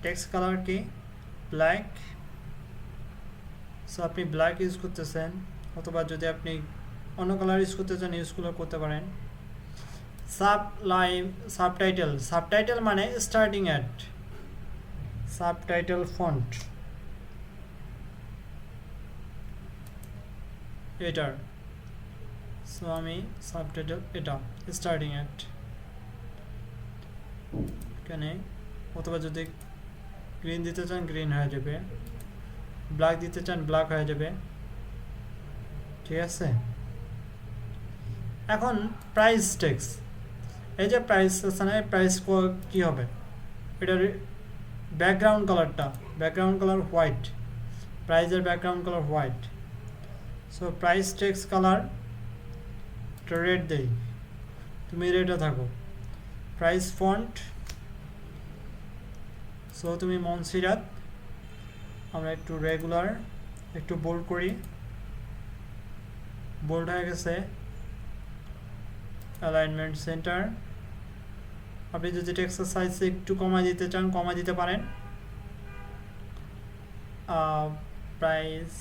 [SPEAKER 1] text colour কি? ব্ল্যাক। সো আপনি ব্ল্যাক ইউজ করতেছেন, অথবা যদি আপনি অন্য কালার ইউজ করতে চান ইউজগুলো করতে পারেন। সাবটাইটেল মানে স্টার্টিং অ্যাট, সাবটাইটেল ফন্ট এটার। সো আমি সাবটাইটেল এটা স্টার্টিং অ্যাট এখানে, অথবা যদি গ্রিন দিতে চান গ্রিন হয়ে যাবে, ব্ল্যাক দিতে চান ব্ল্যাক হয়ে যাবে, ঠিক আছে। এখন প্রাইস টেক্সট, এই যে প্রাইস আছে না, প্রাইস কি হবে? এটার ব্যাকগ্রাউন্ড কালার হোয়াইট, প্রাইসের background colour white. So price text colour red দেই, তুমি রেডে থাকো। প্রাইস ফন্ট, সো তুমি মনসিরাত, আমরা একটু রেগুলার একটু বোল্ড করি, বোল্ড হয়ে গেছে। অ্যালাইনমেন্ট সেন্টার, আপনি যদি টেক্সট সাইজ একটু কমায় দিতে চান কমায় দিতে পারেন। প্রাইস,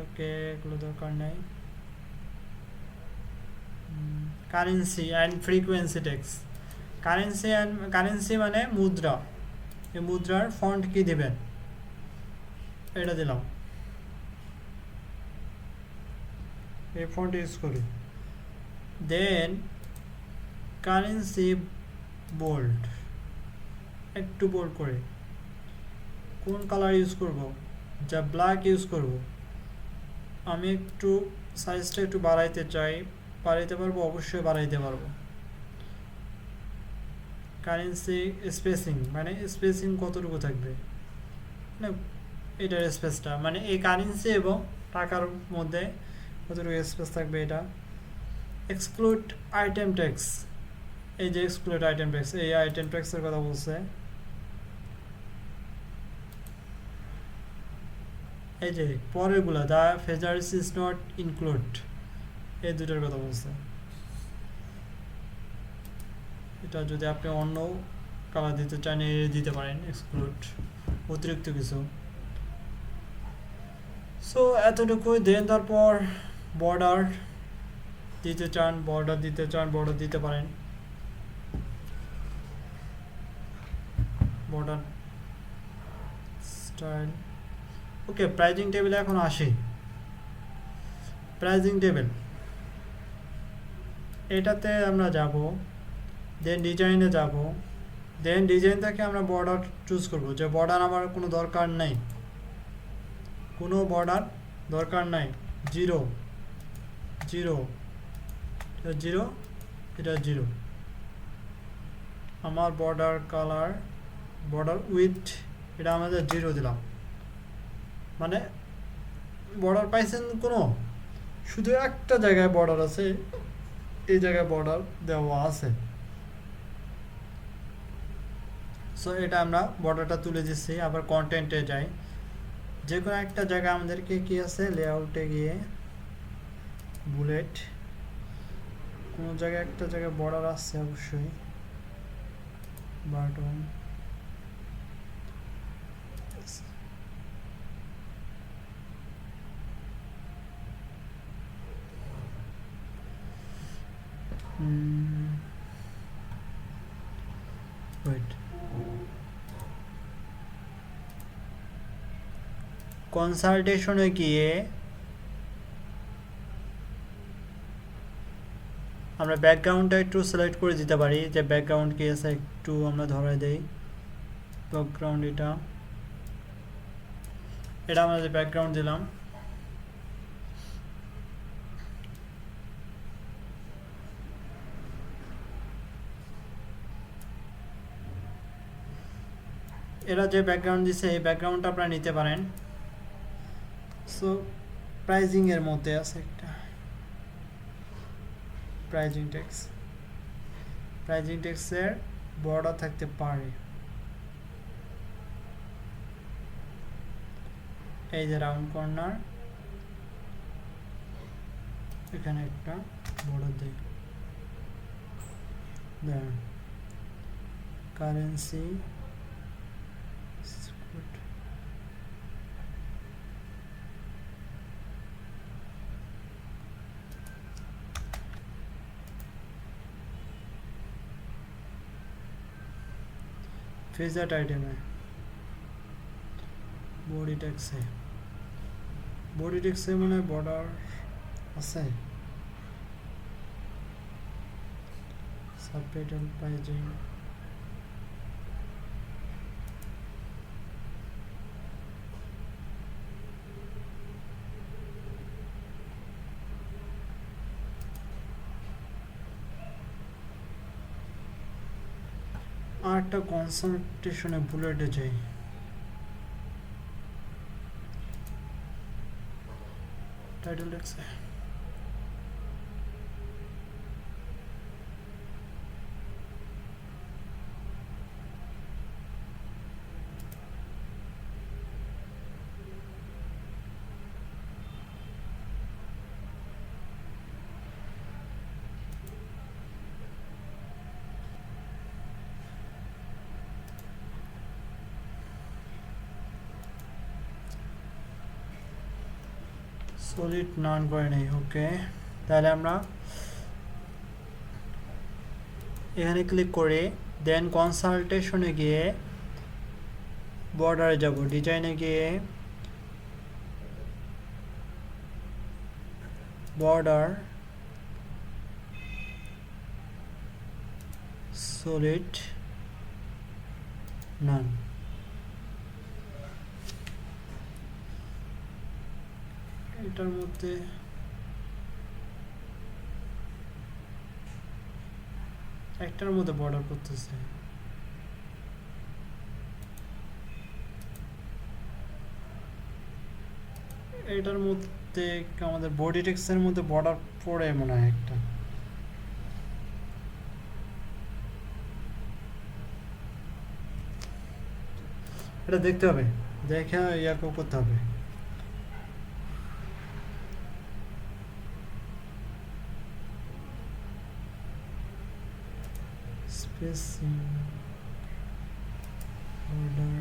[SPEAKER 1] ওকে, এগুলো দরকার নেই। Currency and frequency text, currency মানে মুদ্রা, এই মুদ্রার ফন্ট কি দিবেন? এটা দিলাম, এই ফন্ট ইউজ করি। দেন কারেন্সি বোল্ড, একটু বোল্ড করে কোন কালার ইউজ করব, যা ব্ল্যাক ইউজ করব। আমি একটু সাইজটা একটু বাড়াইতে চাই, বাড়াইতে পারবো, অবশ্যই বাড়াইতে পারবো। কারেন্সি স্পেসিং মানে স্পেসিং কতটুকু থাকবে, মানে এটার স্পেসটা মানে এই কারেন্সি এবং টাকার মধ্যে কতটুকু স্পেস থাকবে এটা। এক্সক্লুড আইটেম ট্যাক্স, এই যে এক্সক্লুড আইটেম ট্যাক্স, এই আইটেম ট্যাক্সের কথা বলছে। এই যে পরেরগুলা দ্য ফেজার্স ইজ নট ইনক্লুড, এই দুটোর কথা বলছে। এটা যদি আপনি অন্য কালার দিতে চান দিতে পারেন, এক্সক্লুড অতিরিক্ত কিছু। সো এতটুকুই দেন। তারপর বর্ডার দিতে চান, বর্ডার দিতে পারেন। বর্ডার স্টাইল ওকে। প্রাইজিং টেবিলে এখন আসি। প্রাইজিং টেবিল এটাতে আমরা যাব, দেন ডিজাইনে যাব, দেন ডিজাইন থেকে আমরা বর্ডার চুজ করব। যে বর্ডার আমার কোনো দরকার নেই, কোনো বর্ডার দরকার নাই, জিরো জিরো, এটা জিরো, এটা জিরো। আমার বর্ডার কালার, বর্ডার উইথ, এটা আমাদের জিরো দিলাম। মানে বর্ডার পাইছেন কোনো, শুধু একটা জায়গায় বর্ডার আছে, এই জায়গায় বর্ডার দেওয়া আছে। সো এটা আমরা বর্ডারটা তুলে দিচ্ছি। আবার কন্টেন্টে যাই, যে কোনো একটা জায়গায় আমাদেরকে কি আছে, লেআউটে গিয়ে বুলেট, কোনো জায়গায় একটা জায়গায় বর্ডার আছে অবশ্যই, বাটন, ওয়েট, কনসালটেশনে গিয়ে আমরা ব্যাকগ্রাউন্ডটা একটু সিলেক্ট করে দিতে পারি, যে ব্যাকগ্রাউন্ড কি আছে একটু আমরা ধরে দেই। ব্যাকগ্রাউন্ড এটা আমরা যে ব্যাকগ্রাউন্ড দিলাম, এরা যে ব্যাকগ্রাউন্ড দিছে এই ব্যাকগ্রাউন্ডটা আপনারা নিতে পারেন। সো প্রাইজিং এর মধ্যে আছে একটা প্রাইজিং ট্যাক্স, প্রাইজিং ট্যাক্সের বর্ডার থাকতে পারে, এই যে রাউন্ড কর্নার, এখানে একটা বর্ডার দেই, দেন কারেন্সি ফেজার আইটেমে বডি ট্যাক্সে, বডি ট্যাক্সে মানে বর্ডার আছে, সাবটাইটেল প্রাইজিং, আর একটা কনসালটেশনে বুলেটে যাই, টাইটেল ট্যাক্সে সলিড নান করে নেই। ওকে, তাহলে আমরা এখানে ক্লিক করে দেন কনসালটেশনে গিয়ে বর্ডারে যাব, ডিজাইনে গিয়ে বর্ডার সলিড নান, এটার মধ্যে একটার মধ্যে বর্ডার করতেছে এটার মধ্যে আমাদের বডি টেক্সটের মধ্যে বর্ডার পড়ে মনে হয় একটা এটা দেখতে হবে দেখে ইয়া করতে হবে spacing order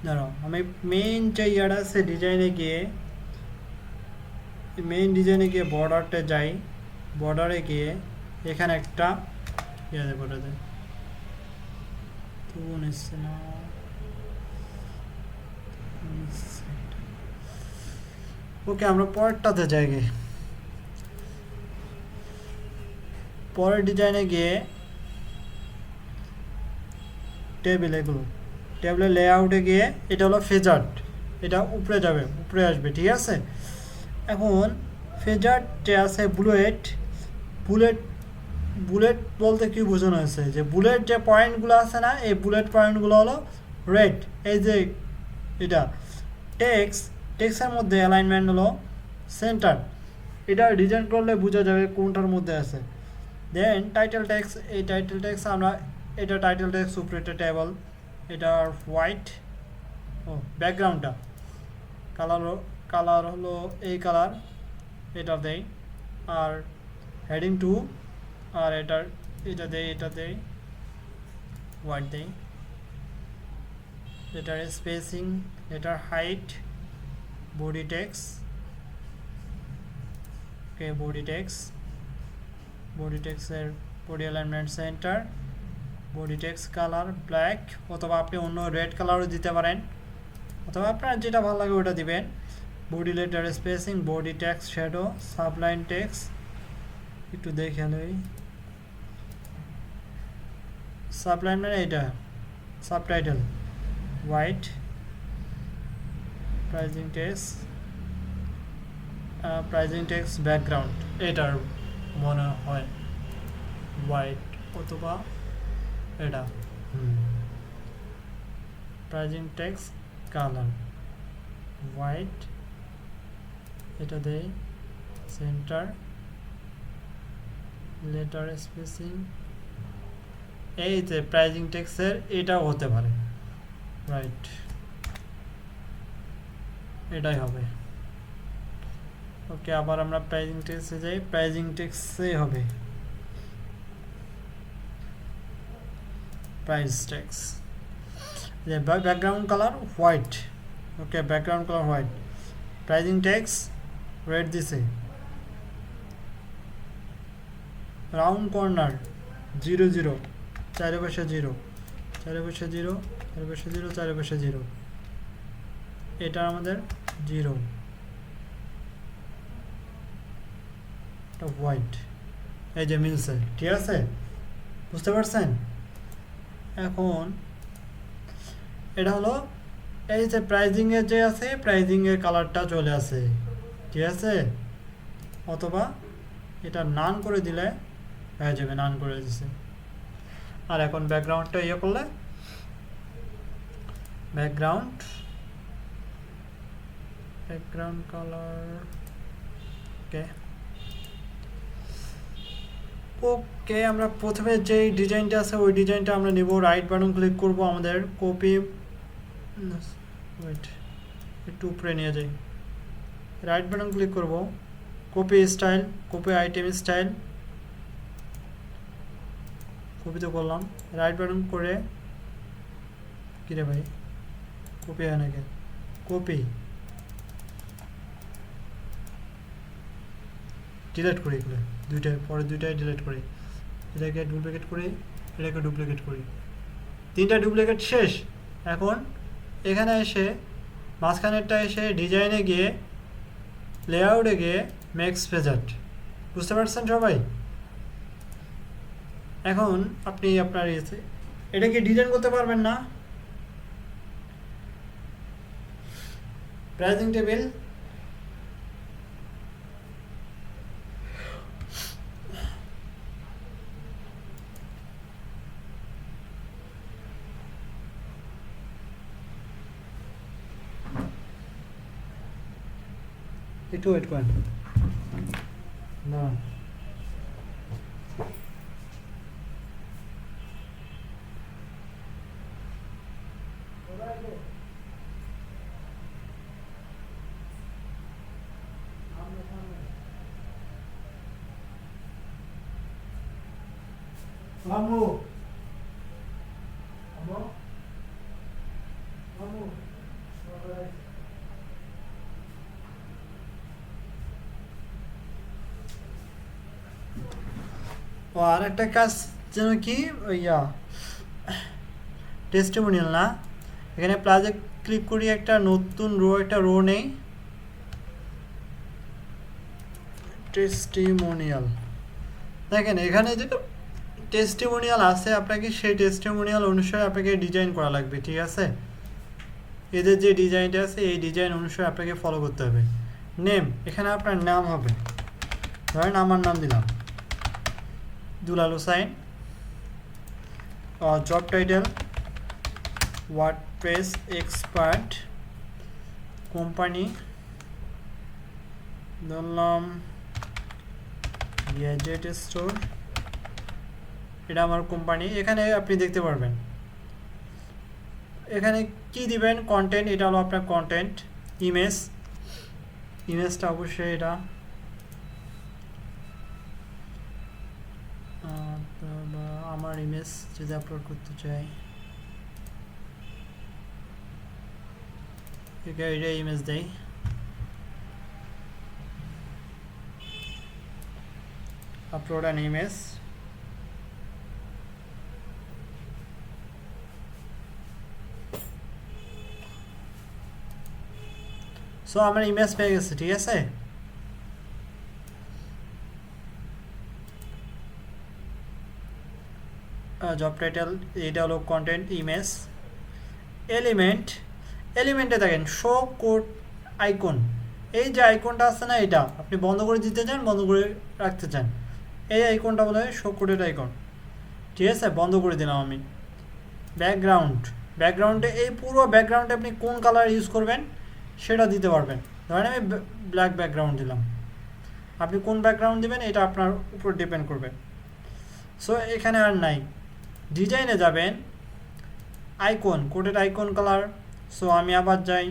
[SPEAKER 1] দাঁড়াও আমি মেইন যে ইয়াটা আছে ডিজাইনে গিয়ে মেইন ডিজাইনে গিয়ে বর্ডারতে যাই বর্ডারে গিয়ে এখানে একটা ইয়া দেবো ওটাতে তো নিচ্ছে না ওকে আমরা পরেরটাতে যাই গিয়ে পরের ডিজাইনে গিয়ে টেবিল এগুলো টেবিলের লেআউটে গিয়ে এটা হলো ফেজার্ট এটা উপরে যাবে উপরে আসবে ঠিক আছে এখন ফেজার্টে আছে বুলেট বুলেট বুলেট বলতে কি বোঝানো হয়েছে যে বুলেট যে পয়েন্টগুলো আছে না এই বুলেট পয়েন্টগুলো হলো রেড এই যে এটা টেক্সের মধ্যে অ্যালাইনমেন্ট হলো সেন্টার এটা ডিজাইন করলে বোঝা যাবে কোনটার মধ্যে আছে দেন টাইটেল টেক্স এই টাইটেল টেক্স আমরা এটা টাইটেল টেক্স উপরে একটা টেবল এটা হোয়াইট ও ব্যাকগ্রাউন্ডটা কালার হলো এই কালার এটা দেই আর হেডিং 2 আর এটা দেই হোয়াইট দেই এটার স্পেসিং এটার height body text okay body টেক্সের body alignment centre body text colour black অথবা আপনি অন্য রেড কালারও দিতে পারেন অথবা আপনার যেটা ভালো লাগে ওটা দিবেন body letter spacing body text shadow subline text একটু দেখে লই সাবলাইন মানে এটা subtitle white pricing text background এটার মনে হয় হোয়াইট অথবা এটা প্রাইজিং টেক্স কালার হোয়াইট এটা দেই সেন্টার লেটার স্পেসিং এই যে প্রাইজিং টেক্সের এটাও হতে পারে রাইট এটাই হবে ওকে আবার আমরা প্রাইজিং টেক্সে যাই প্রাইজিং টেক্সে হবে প্রাইস টেক্স যে background colour white okay background colour white pricing text red দিছে রাউন্ড কর্নার 0 চারিপাশে 0 চারিপাশে 0 এটা আমাদের 0 এটা হোয়াইট এই যে মিলছে ঠিক আছে বুঝতে পারছেন এখন এটা হলো এই যে প্রাইজিং এর যে আছে প্রাইজিং এর কালারটা চলে আসে ঠিক আছে অথবা এটা নান করে দিলে হয়ে যাবে নান করে দিছে আর এখন ব্যাকগ্রাউন্ডটা ইয়ে করলে ব্যাকগ্রাউন্ড কালার ওকে আমরা প্রথমে যে ডিজাইনটা আছে ওই ডিজাইনটা আমরা নিব রাইট বাটন ক্লিক করব আমাদের কপি ওয়েট একটু উপরে নিয়ে যাই রাইট বাটন ক্লিক করব copy style copy item style copy তো করলাম রাইট বাটন করে কিরে ভাই কপি হয় নাকি কপি ডিলিট করি এগুলো দুইটাই ডিলিট করি এটাকে ডুপ্লিকেট করি এটাকে ডুপ্লিকেট করি তিনটা ডুপ্লিকেট শেষ এখন এখানে এসে মাঝখানেরটা এসে ডিজাইনে গিয়ে লেআউটে গিয়ে ম্যাক্স ফেজার্ট, বুঝতে পারছেন সবাই? এখন আপনি আপনার এটা কি ডিজাইন করতে পারবেন না? প্রাইজিং টেবিল, একটু ওয়েট করেন না। মামু মামু মামু ও আর একটা কাজ যেন কি ইয়া টেস্টিমোনিয়াল না, এখানে প্লাজে ক্লিক করি, একটা নতুন একটা রো নেই, টেস্টিমোনিয়াল। দেখেন এখানে যেটা টেস্টিমোনিয়াল আছে, আপনাকে সেই টেস্টিমোনিয়াল অনুসারে আপনাকে ডিজাইন করা লাগবে, ঠিক আছে? এদের যে ডিজাইনটা আছে এই ডিজাইন অনুসারে আপনাকে ফলো করতে হবে। নেম, এখানে আপনার নাম হবে, ধরেন আমার নাম দিলাম Dulal Hossain. Job title WordPress expert, company ধরলাম গ্যাজেট স্টোর, এটা আমার কোম্পানি। এখানে আপনি দেখতে পারবেন এখানে কি দিবেন, কন্টেন্ট, এটা হলো আপনার কন্টেন্ট। ইমেজ, ইমেজটা অবশ্যই এটা আমার ইমেজ যদি আপলোড করতে চাই, এটা ইমেজ দেই, আপলোড অ্যান ইমেজ। সো আমার ইমেজ পেয়ে গেছে, ঠিক আছে? জব টাইটেল, এটা হলো কন্টেন্ট, ইমেজ। এলিমেন্ট, এলিমেন্টে দেখেন শো কোড আইকন, এই যে আইকনটা আছে না, এটা আপনি বন্ধ করে দিতে চান, বন্ধ করে রাখতে চান, এই আইকনটা বলে শো কোডের আইকন, ঠিক আছে? বন্ধ করে দিলাম আমি। ব্যাকগ্রাউন্ড, ব্যাকগ্রাউন্ডে এই পুরো ব্যাকগ্রাউন্ডে আপনি কোন কালার ইউজ করবেন সেটা দিতে পারবেন। ধরেন আমি ব্ল্যাক ব্যাকগ্রাউন্ড দিলাম, আপনি কোন ব্যাকগ্রাউন্ড দিবেন এটা আপনার উপর ডিপেন্ড করবে। সো এখানে আর নাই, ডিজাইনে যাবেন, আইকন, কোডের আইকন কালার। সো আমি আবার যাই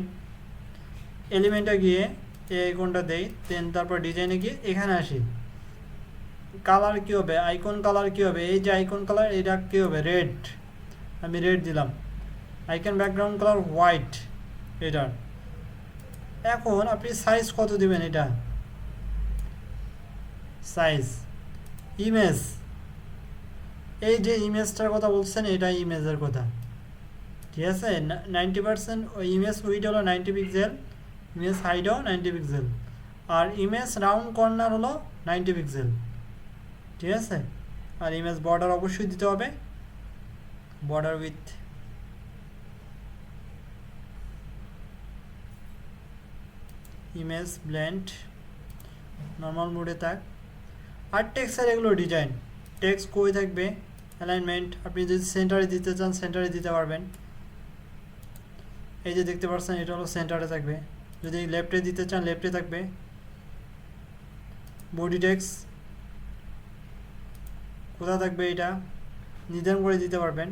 [SPEAKER 1] এলিমেন্টে গিয়ে এই আইকনটা দেই, দেন তারপর ডিজাইনে গিয়ে এখানে আসি, কালার কী হবে, আইকন কালার কী হবে, এই যে আইকন কালার এটা কী হবে, রেড, আমি রেড দিলাম। আইকন ব্যাকগ্রাউন্ড কালার হোয়াইট এটার। এখন আপনি সাইজ কত দিবেন, এটা সাইজ। ইমেজ, এই যে ইমেজটার কথা বলছেন এটা ইমেজের কথা, ঠিক আছে? 90% ওই ইমেজ উইড হলো 90 পিক্সেল, ইমেজ হাইটও 90 পিক্সেল, আর ইমেজ রাউন্ড কর্নার হলো 90 পিক্সেল, ঠিক আছে? আর ইমেজ বর্ডার অবশ্যই দিতে হবে, border with image blend, normal মোডে থাক। আর টেক্সটের এগুলো ডিজাইন, টেক্সট কই থাকবে, অ্যালাইনমেন্ট আপনি যদি সেন্টারে দিতে চান সেন্টারে দিতে পারবেন, এই যে দেখতে পাচ্ছেন এটা হলো সেন্টারে থাকবে, যদি লেফটে দিতে চান লেফটে থাকবে। বডি টেক্সট কোথা থাকবে এটা নির্ধারণ করে দিতে পারবেন।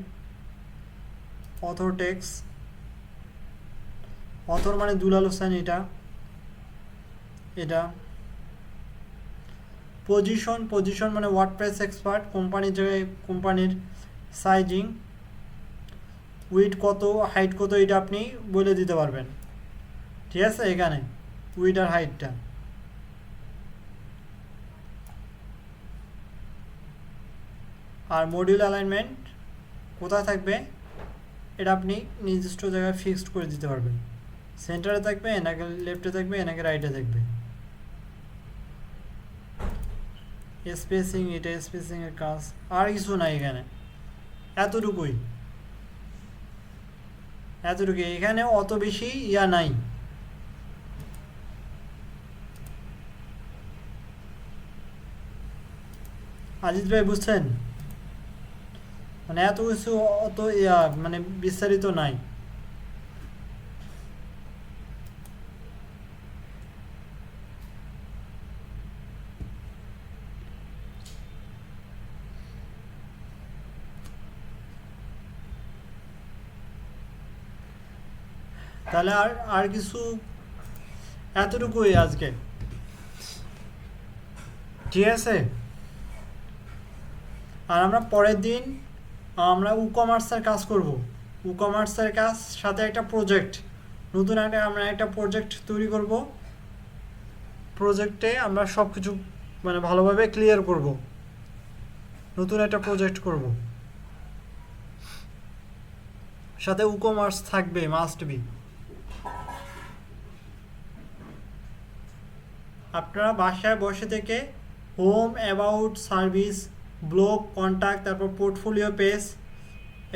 [SPEAKER 1] অথর টেক্সট, অথর মানে দুলাল হোসেন, এটা এটা পজিশন, পজিশন মানে ওয়ার্ডপ্রেস এক্সপার্ট, কোম্পানির জায়গায় কোম্পানির সাইজিং, উইড কত, হাইট কত, এটা আপনি বলে দিতে পারবেন, ঠিক আছে? এখানে উইড আর হাইটটা। আর মডিউল অ্যালাইনমেন্ট কোথায় থাকবে এটা আপনি নির্দিষ্ট জায়গায় ফিক্সড করে দিতে পারবেন, সেন্টারে থাকবে নাকি লেফটে থাকবে নাকি রাইটে থাকবে, স্পেসিং, এটা স্পেসিং এর কাজ, আর কিছু নাই এখানে, এতটুকুই, এতটুকুই, এখানে অত বেশি ইয়া নাই। আজিজ ভাই বুঝছেন, মানে এত কিছু অত ইয়া মানে বিস্তারিত নাই। তাহলে আর আর কিছু, এতটুকুই আজকে, ঠিক আছে। আর আমরা পরের দিন আমরা ই কমার্সের কাজ করব, ই কমার্সের কাজ সাথে একটা প্রজেক্ট, নতুন একটা আমরা একটা প্রজেক্ট তৈরি করব। প্রজেক্টে আমরা সব কিছু মানে ভালোভাবে ক্লিয়ার করব, নতুন একটা প্রজেক্ট করব, সাথে ই কমার্স থাকবে, মাস্ট বি। আপনারা বাসায় বসে থেকে home, about, service, blog, contact, তারপর পোর্টফোলিও পেজ,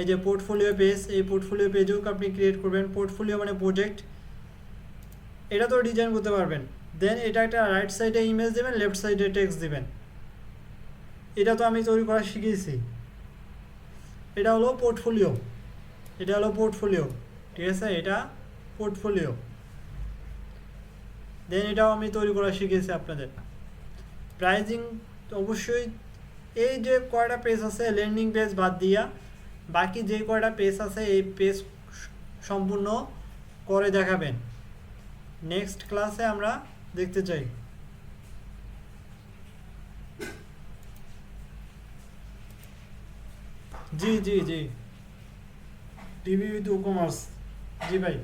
[SPEAKER 1] এই যে পোর্টফোলিও পেজ, এই পোর্টফোলিও পেজও আপনি ক্রিয়েট করবেন। পোর্টফোলিও মানে প্রজেক্ট, এটা তো ডিজাইন করতে পারবেন। দেন এটা একটা রাইট সাইডে ইমেজ দেবেন, লেফট সাইডে টেক্সট দিবেন। এটা তো আমি তৈরি করা শিখিয়েছি। এটা হলো পোর্টফোলিও, এটা হলো পোর্টফোলিও, ঠিক আছে, এটা পোর্টফোলিও। দেন এটাও আমি তৈরি করা শিখিয়েছি আপনাদের। প্রাইজিং অবশ্যই, এই যে কয়টা পেজ আছে ল্যান্ডিং পেজ বাদ দিয়া, বাকি যে কয়টা পেজ আছে এই পেজ সম্পূর্ণ করে দেখাবেন। নেক্সট ক্লাসে আমরা দেখতে চাই। জি জি জি, টিভি উইথ ই কমার্স, জি ভাই।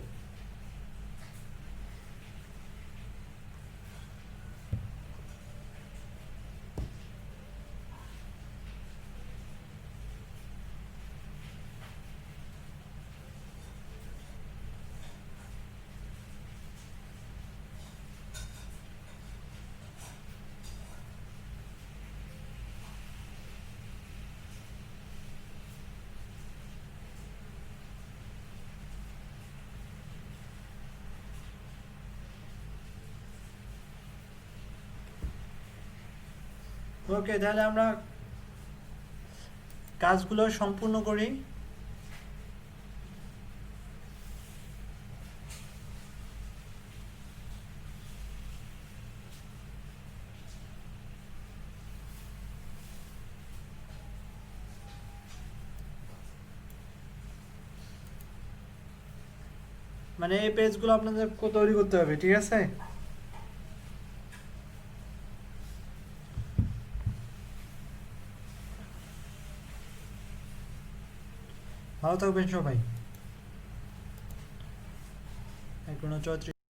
[SPEAKER 1] ওকে, তাহলে আমরা কাজগুলো সম্পূর্ণ করি। মানে এই পেজগুলো আপনাদের তৈরি করতে হবে, ঠিক আছে। ভালো থাকবেন সবাই। 1:34